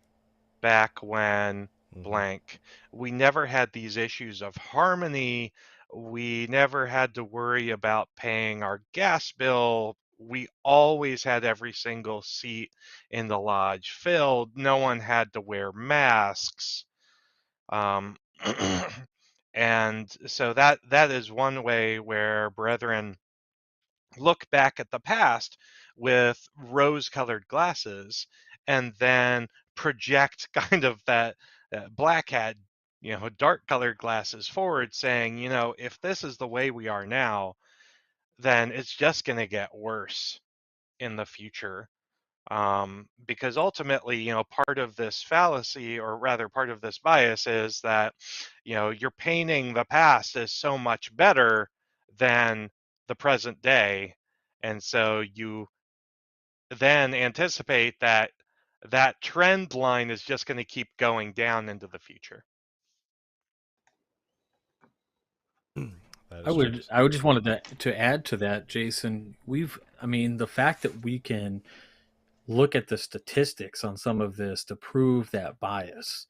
back when blank. We never had these issues of harmony. We never had to worry about paying our gas bill. We always had every single seat in the lodge filled. No one had to wear masks. And so that is one way where brethren look back at the past with rose-colored glasses and then project kind of that black hat, dark-colored glasses forward, saying, if this is the way we are now, then it's just going to get worse in the future. Because ultimately, part of this fallacy, or rather part of this bias, is that, you're painting the past as so much better than the present day. And so you then anticipate that trend line is just going to keep going down into the future. I would just wanted to add to that, Jason. The fact that we can look at the statistics on some of this to prove that bias.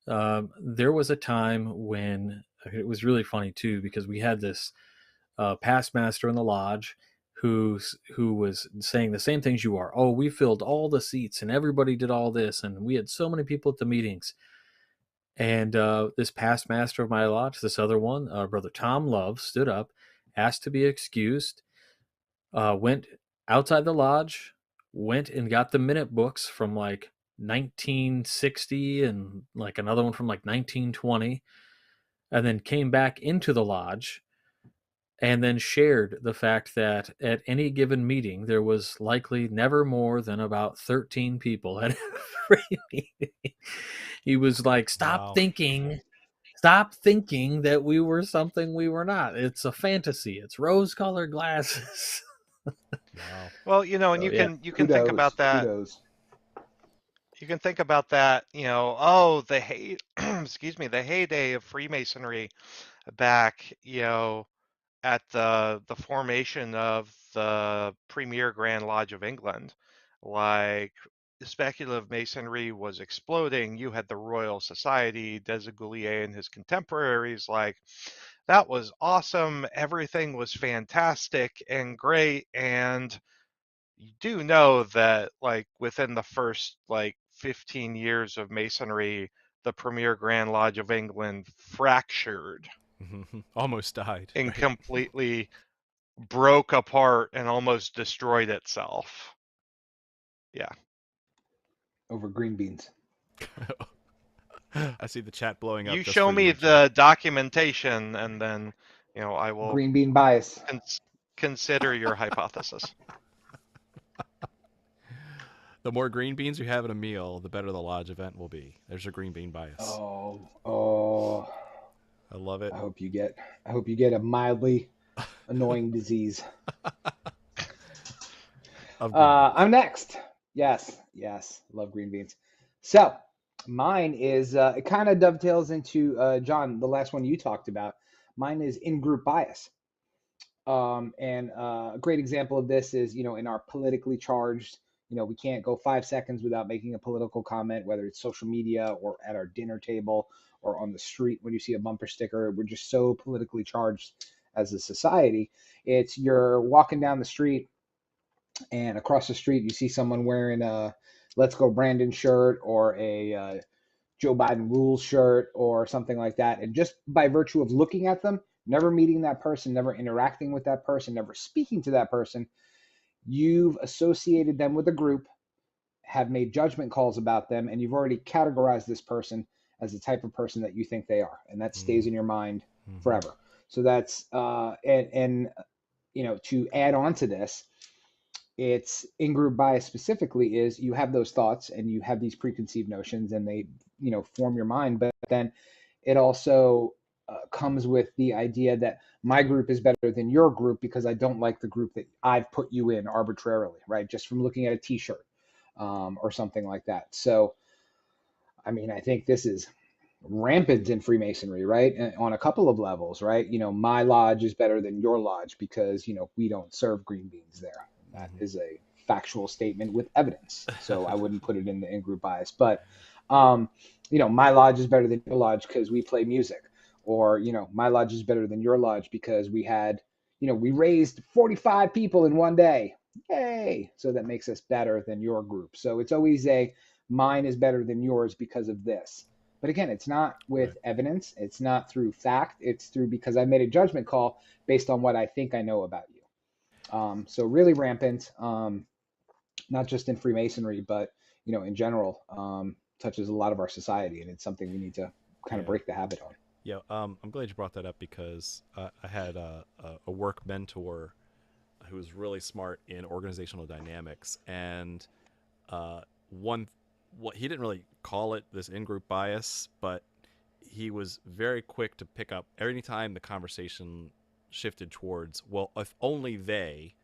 There was a time when it was really funny too, because we had this past master in the lodge who was saying the same things you are. Oh, we filled all the seats and everybody did all this, and we had so many people at the meetings. And this past master of my lodge, this other one, Brother Tom Love, stood up, asked to be excused, went outside the lodge, went and got the minute books from 1960 and like another one from like 1920, and then came back into the lodge and then shared the fact that at any given meeting there was likely never more than about 13 people at every meeting. He was like, stop thinking that we were something we were not. It's a fantasy. It's rose-colored glasses. Wow. Well, and So, you can think about that. Kudos. You can think about that, oh, excuse me, the heyday of Freemasonry back, at the formation of the premier Grand Lodge of England. Like, speculative masonry was exploding. You had the Royal Society, Desaguliers and his contemporaries. Like, that was awesome. Everything was fantastic and great. And you do know that, like, within the first 15 years of masonry, the premier Grand Lodge of England fractured Almost died. and right? completely broke apart and almost destroyed itself. Yeah. Over green beans. I see the chat blowing up. You just show for me you, the documentation, and then I will Green bean bias. consider your hypothesis. The more green beans you have at a meal, the better the lodge event will be. There's your green bean bias. Oh, I love it. I hope you get a mildly annoying disease. I'm next. Yes, love green beans. So mine is it kind of dovetails into John, the last one you talked about. Mine is in-group bias. And a great example of this is, in our politically charged, we can't go 5 seconds without making a political comment, whether it's social media or at our dinner table or on the street when you see a bumper sticker. We're just so politically charged as a society. It's you're walking down the street and across the street you see someone wearing a Let's Go Brandon shirt or a Joe Biden rules shirt or something like that. And just by virtue of looking at them, never meeting that person, never interacting with that person, never speaking to that person, you've associated them with a group, have made judgment calls about them, and you've already categorized this person as the type of person that you think they are. And that stays in your mind forever. So that's, and to add on to this, it's in-group bias specifically is you have those thoughts and you have these preconceived notions and they, form your mind. But then it also comes with the idea that my group is better than your group because I don't like the group that I've put you in arbitrarily, right? Just from looking at a t-shirt or something like that. So, I mean, I think this is rampant in Freemasonry, right? And on a couple of levels, right? My lodge is better than your lodge because, we don't serve green beans there. That is a factual statement with evidence. So I wouldn't put it in the in-group bias. But, my lodge is better than your lodge because we play music. Or, my lodge is better than your lodge because we had, we raised 45 people in one day. Yay! So that makes us better than your group. So it's always mine is better than yours because of this. But again, it's not with evidence. It's not through fact. It's through because I made a judgment call based on what I think I know about you. So really rampant, not just in Freemasonry, but in general, touches a lot of our society, and it's something we need to kind of break the habit on. Yeah, I'm glad you brought that up because I had a work mentor who was really smart in organizational dynamics, and he didn't really call it this in-group bias, but he was very quick to pick up every time the conversation shifted towards, well, if only they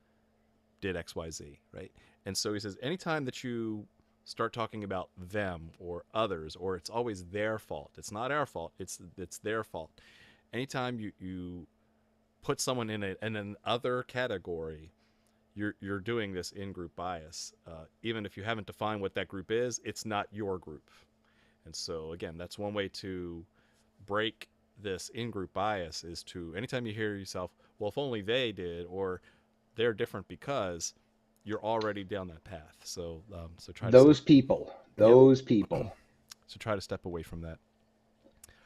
did XYZ, right? And so he says, anytime that you start talking about them or others, or it's always their fault, it's not our fault, it's their fault. Anytime you put someone in an other category, you're doing this in-group bias. Even if you haven't defined what that group is, it's not your group. And so again, that's one way to break this in-group bias is to, anytime you hear yourself, well, if only they did, or they're different because, you're already down that path. So try those to people. So try to step away from that.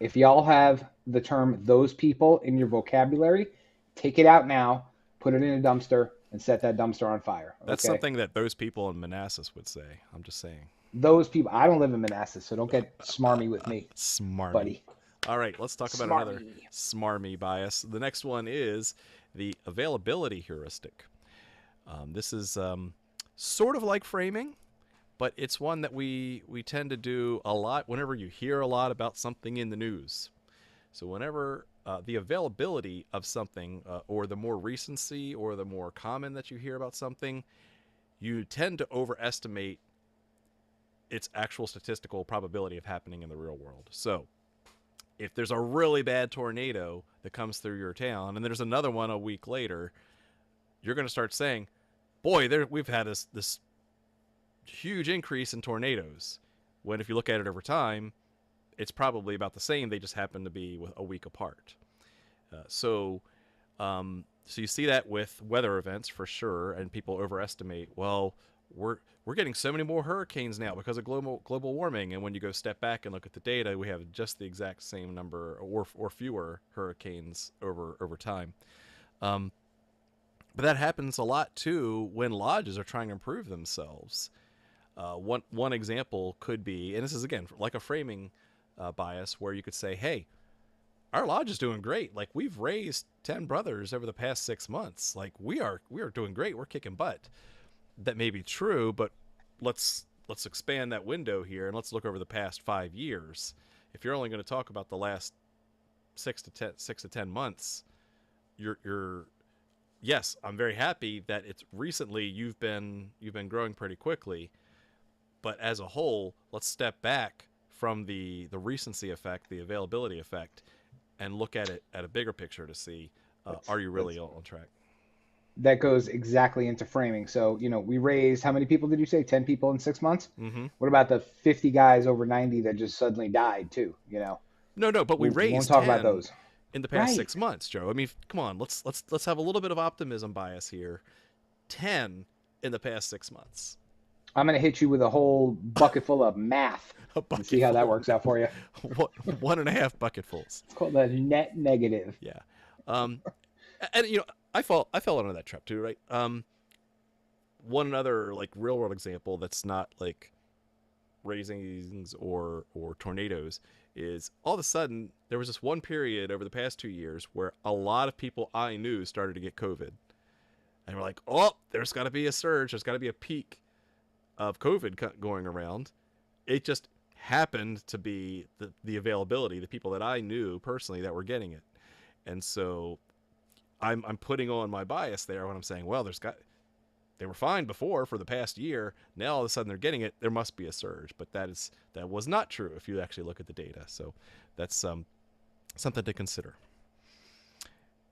If y'all have the term "those people" in your vocabulary, take it out now, put it in a dumpster, and set that dumpster on fire. Okay? That's something that those people in Manassas would say. I'm just saying. Those people, I don't live in Manassas, so don't get smarmy with me, Smarmy. buddy. All right, let's talk about another Smarmy. smarmy bias. The next one is the availability heuristic. This is sort of like framing, but it's one that we tend to do a lot whenever you hear a lot about something in the news. So whenever the availability of something, or the more recency or the more common that you hear about something, you tend to overestimate its actual statistical probability of happening in the real world. So if there's a really bad tornado that comes through your town and there's another one a week later, you're going to start saying, boy, we've had this huge increase in tornadoes. When if you look at it over time, it's probably about the same. They just happen to be a week apart. So you see that with weather events for sure, and people overestimate. Well, we're getting so many more hurricanes now because of global warming, and when you go step back and look at the data, we have just the exact same number or fewer hurricanes over time. But that happens a lot too when lodges are trying to improve themselves. One example could be, and this is again like a framing bias, where you could say, hey, our lodge is doing great. Like, we've raised 10 brothers over the past 6 months. Like, we are doing great. We're kicking butt. That may be true, but let's expand that window here and let's look over the past 5 years. If you're only going to talk about the last 6 to 10 months, you're yes, I'm very happy that it's recently you've been growing pretty quickly, but as a whole, let's step back from the recency effect, the availability effect, and look at it at a bigger picture to see, are you really on track? That goes exactly into framing. So, we raised, how many people did you say? 10 people in 6 months? Mm-hmm. What about the 50 guys over 90 that just suddenly died too? No, but we raised won't talk 10 about those in the past Right. 6 months, Joe. I mean, come on, let's have a little bit of optimism bias here. 10 in the past 6 months. I'm going to hit you with a whole bucket full of math and see how that works out for you. 1.5 bucketfuls. It's called a net negative. Yeah. And I fell under that trap too, right? One other like real world example that's not like raisins or tornadoes is all of a sudden there was this one period over the past 2 years where a lot of people I knew started to get COVID. And we're like, oh, there's got to be a surge. There's got to be a peak of COVID going around. It just happened to be the availability, the people that I knew personally that were getting it. And so I'm putting on my bias there when I'm saying, well, they were fine before for the past year. Now all of a sudden they're getting it. There must be a surge, but that was not true if you actually look at the data. So that's something to consider.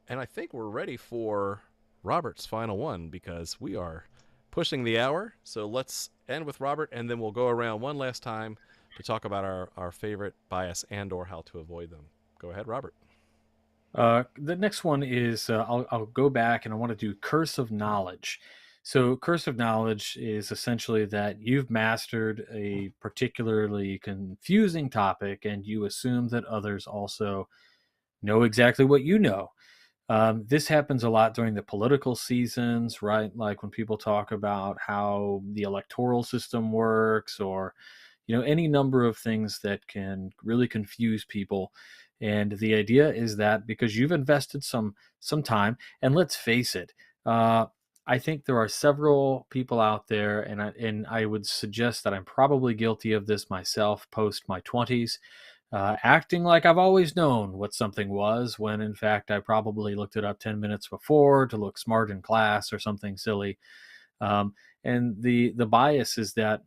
And I think we're ready for Robert's final one because we are pushing the hour. So let's end with Robert, and then we'll go around one last time to talk about our favorite bias and or how to avoid them. Go ahead, Robert. The next one is I'll go back and I want to do curse of knowledge. So curse of knowledge is essentially that you've mastered a particularly confusing topic and you assume that others also know exactly what you know. This happens a lot during the political seasons, right? Like when people talk about how the electoral system works, or any number of things that can really confuse people. And the idea is that because you've invested some time, and let's face it, I think there are several people out there, and I would suggest that I'm probably guilty of this myself post my 20s, acting like I've always known what something was, when in fact I probably looked it up 10 minutes before to look smart in class or something silly. And the bias is that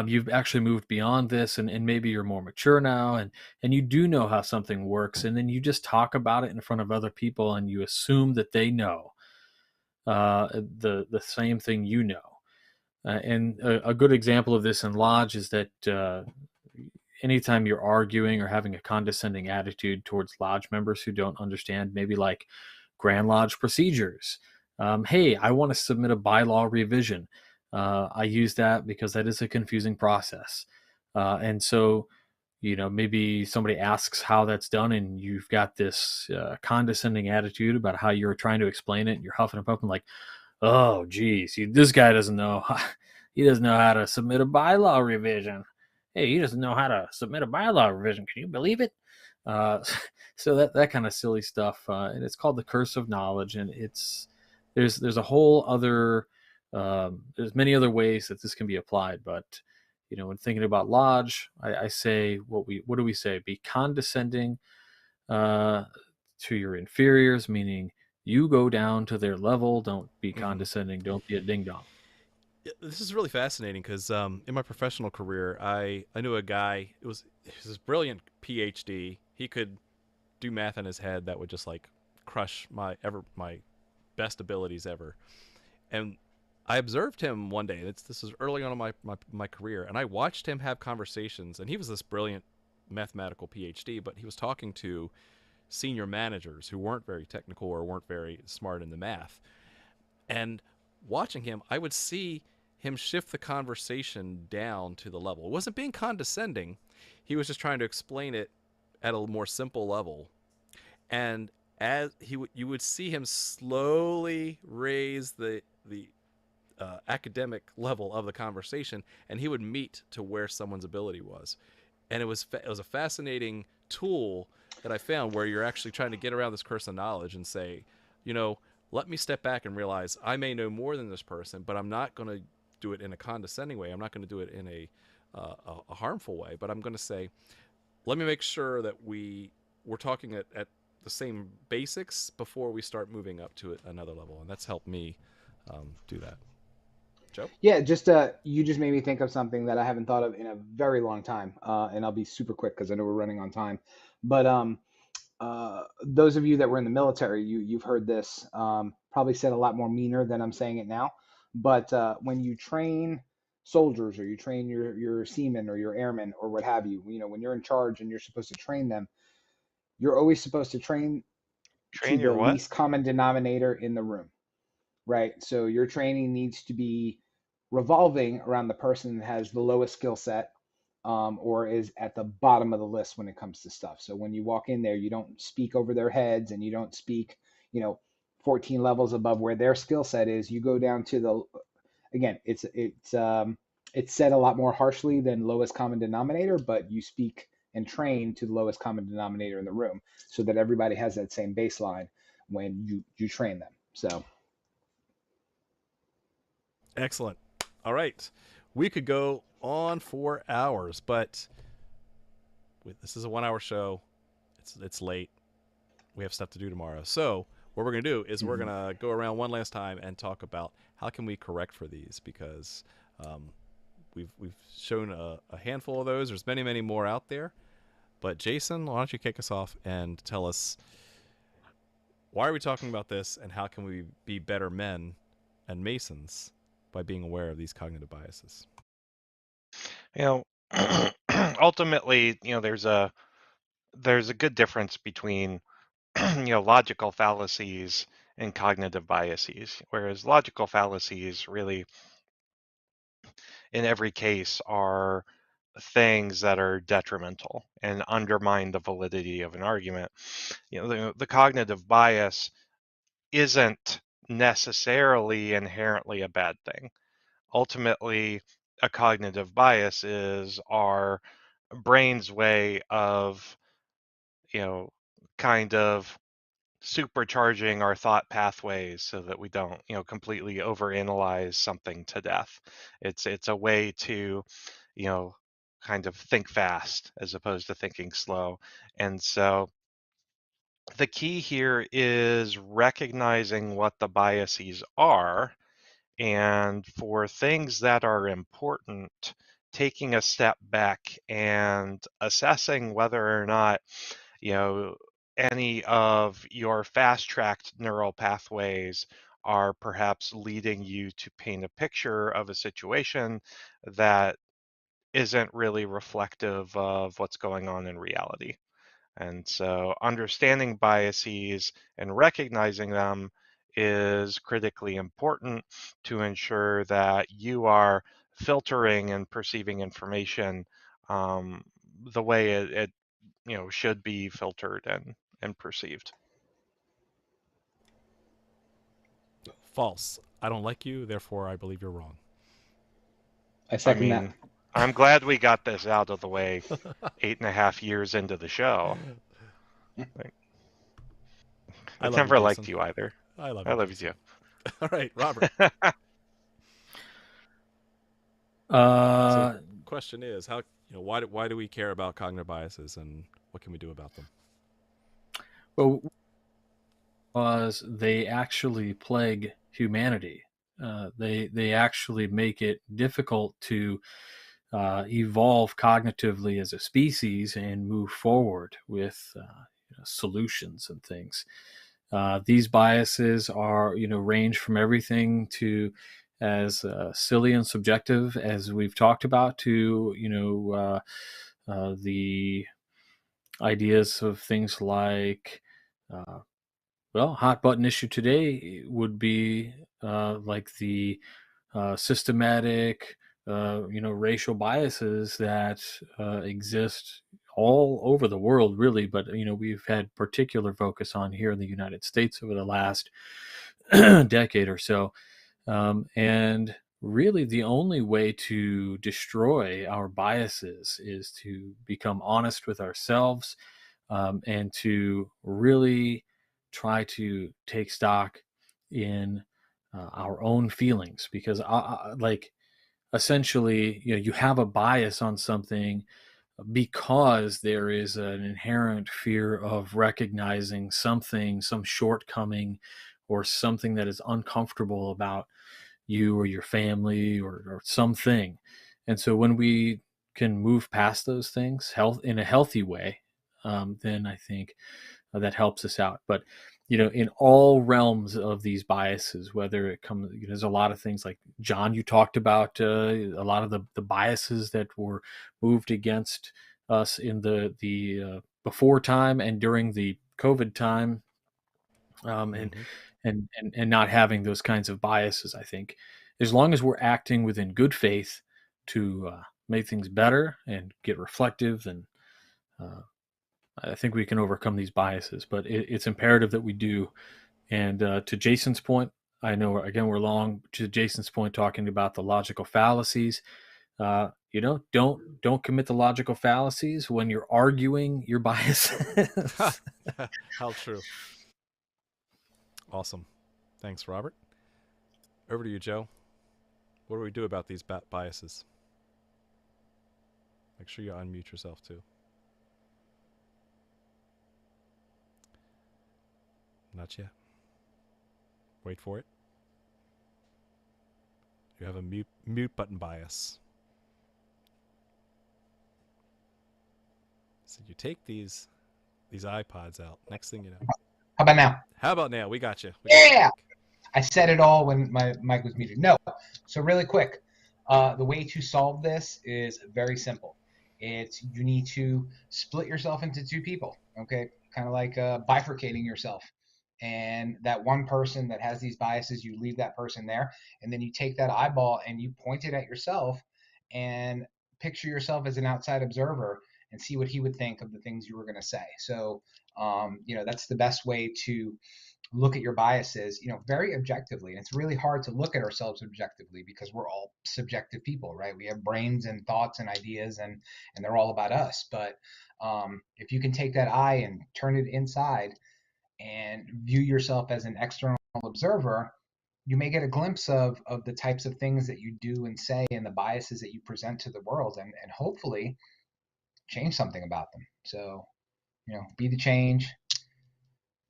you've actually moved beyond this, and maybe you're more mature now, and you do know how something works, and then you just talk about it in front of other people and you assume that they know the same thing you know. And a good example of this in Lodge is that anytime you're arguing or having a condescending attitude towards Lodge members who don't understand, maybe like Grand Lodge procedures. Hey, I want to submit a bylaw revision. I use that because that is a confusing process. And so, maybe somebody asks how that's done and you've got this condescending attitude about how you're trying to explain it. And you're huffing and puffing like, oh, geez, this guy doesn't know. he doesn't know how to submit a bylaw revision. Hey, he doesn't know how to submit a bylaw revision. Can you believe it? Uh, so that kind of silly stuff, and it's called the curse of knowledge, and there's a whole other there's many other ways that this can be applied, but when thinking about lodge, I say what do we say? Be condescending to your inferiors, meaning you go down to their level. Don't be condescending. Don't be a ding dong. This is really fascinating because in my professional career, I knew a guy. It was this brilliant PhD. He could do math in his head that would just like crush my best abilities ever. And I observed him one day. This was early on in my career, and I watched him have conversations. And he was this brilliant mathematical PhD, but he was talking to senior managers who weren't very technical or weren't very smart in the math. And watching him, I would see him shift the conversation down to the level. It wasn't being condescending. He was just trying to explain it at a more simple level. And as you would see him slowly raise the academic level of the conversation, and he would meet to where someone's ability was. And it was a fascinating tool that I found where you're actually trying to get around this curse of knowledge and say, let me step back and realize I may know more than this person, but I'm not going to do it in a condescending way. I'm not going to do it in a harmful way, but I'm going to say, let me make sure that we're talking at the same basics before we start moving up to another level, and that's helped me do that. Joe? Yeah, you just made me think of something that I haven't thought of in a very long time, and I'll be super quick because I know we're running on time. But those of you that were in the military, you've heard this, probably said a lot more meaner than I'm saying it now. But when you train soldiers or you train your seamen or your airmen or what have you, when you're in charge and you're supposed to train them, you're always supposed to train to Train the your what? least common denominator in the room, right? So your training needs to be revolving around the person that has the lowest skill set, or is at the bottom of the list when it comes to stuff. So when you walk in there, you don't speak over their heads and you don't speak, you know, 14 levels above where their skill set is. You go down to the, again, it's said a lot more harshly than lowest common denominator, but you speak and train to the lowest common denominator in the room so that everybody has that same baseline when you train them. So Excellent. All right. We could go on for hours, but this is a 1 hour show. It's late. We have stuff to do tomorrow. So what we're going to do is we're going to go around one last time and talk about how can we correct for these, because we've shown a handful of those. There's many more out there. But Jason, why don't you kick us off and tell us, why are we talking about this, and how can we be better men and Masons by being aware of these cognitive biases? Ultimately, there's a good difference between logical fallacies and cognitive biases, whereas logical fallacies really in every case are things that are detrimental and undermine the validity of an argument. The cognitive bias isn't necessarily inherently a bad thing. Ultimately, a cognitive bias is our brain's way of, kind of supercharging our thought pathways so that we don't, completely overanalyze something to death. It's a way to, you know, kind of think fast as opposed to thinking slow. And so the key here is recognizing what the biases are, and for things that are important, taking a step back and assessing whether or not, you know, any of your fast-tracked neural pathways are perhaps leading you to paint a picture of a situation that isn't really reflective of what's going on in reality. And so understanding biases and recognizing them is critically important to ensure that you are filtering and perceiving information the way it should be filtered and perceived. False. I don't like you, therefore I believe you're wrong. I second that. mean, I'm glad we got this out of the way 8.5 years into the show. Like, I I love never you, liked Jason. you either. I love I you, love Jason. you. All right, Robert. Uh, So, question is, how why do we care about cognitive biases, and what can we do about them? well, because they actually plague humanity. They actually make it difficult to evolve cognitively as a species and move forward with solutions and things. These biases are, range from everything to as silly and subjective as we've talked about to, the ideas of things like, hot button issue today would be like the systematic, racial biases that exist all over the world, really. But we've had particular focus on here in the United States over the last decade or so, and really the only way to destroy our biases is to become honest with ourselves, and to really try to take stock in our own feelings, because like essentially you have a bias on something because there is an inherent fear of recognizing something, some shortcoming, or something that is uncomfortable about you or your family, or something. And so when we can move past those things in a healthy way, then I think that helps us out. But in all realms of these biases, whether it comes, there's a lot of things like John, you talked about a lot of the biases that were moved against us in the before time and during the COVID time, and not having those kinds of biases. I think as long as we're acting within good faith to make things better and get reflective, then I think we can overcome these biases. But it's imperative that we do. And to Jason's point, I know again we're long. To Jason's point, talking about the logical fallacies, don't commit the logical fallacies when you're arguing your biases. How true. Awesome. Thanks, Robert. Over to you, Joe. What do we do about these biases? Make sure you unmute yourself too. Not yet. Wait for it. You have a mute button bias. So you take these iPods out. Next thing you know. How about now? How about now? We got you. Yeah! I said it all when my mic was muted. No. So really quick, the way to solve this is very simple. It's you need to split yourself into two people, okay? Kind of like bifurcating yourself. And that one person that has these biases, you leave that person there, and then you take that eyeball and you point it at yourself and picture yourself as an outside observer and see what he would think of the things you were going to say. So, that's the best way to look at your biases, very objectively. And it's really hard to look at ourselves objectively because we're all subjective people, right? We have brains and thoughts and ideas, and they're all about us. But if you can take that eye and turn it inside and view yourself as an external observer, you may get a glimpse of the types of things that you do and say and the biases that you present to the world, and hopefully change something about them. So, be the change,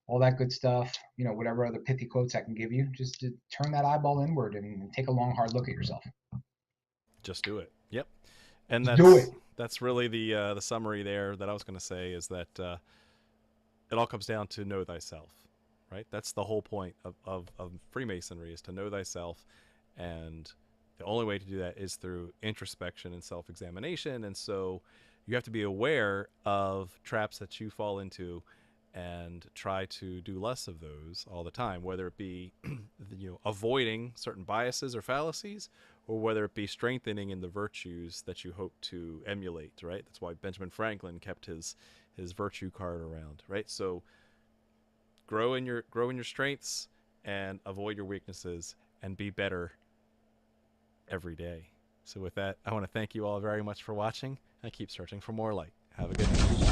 all that good stuff, whatever other pithy quotes I can give you, just to turn that eyeball inward and take a long, hard look at yourself. Just do it. Yep. And that's really the summary there that I was going to say is that it all comes down to know thyself, right? That's the whole point of Freemasonry, is to know thyself. And the only way to do that is through introspection and self-examination. And so you have to be aware of traps that you fall into and try to do less of those all the time, whether it be avoiding certain biases or fallacies, or whether it be strengthening in the virtues that you hope to emulate, right? That's why Benjamin Franklin kept his virtue card around, right? So grow in your strengths and avoid your weaknesses and be better every day. So with that, I want to thank you all very much for watching and keep searching for more light. Have a good night.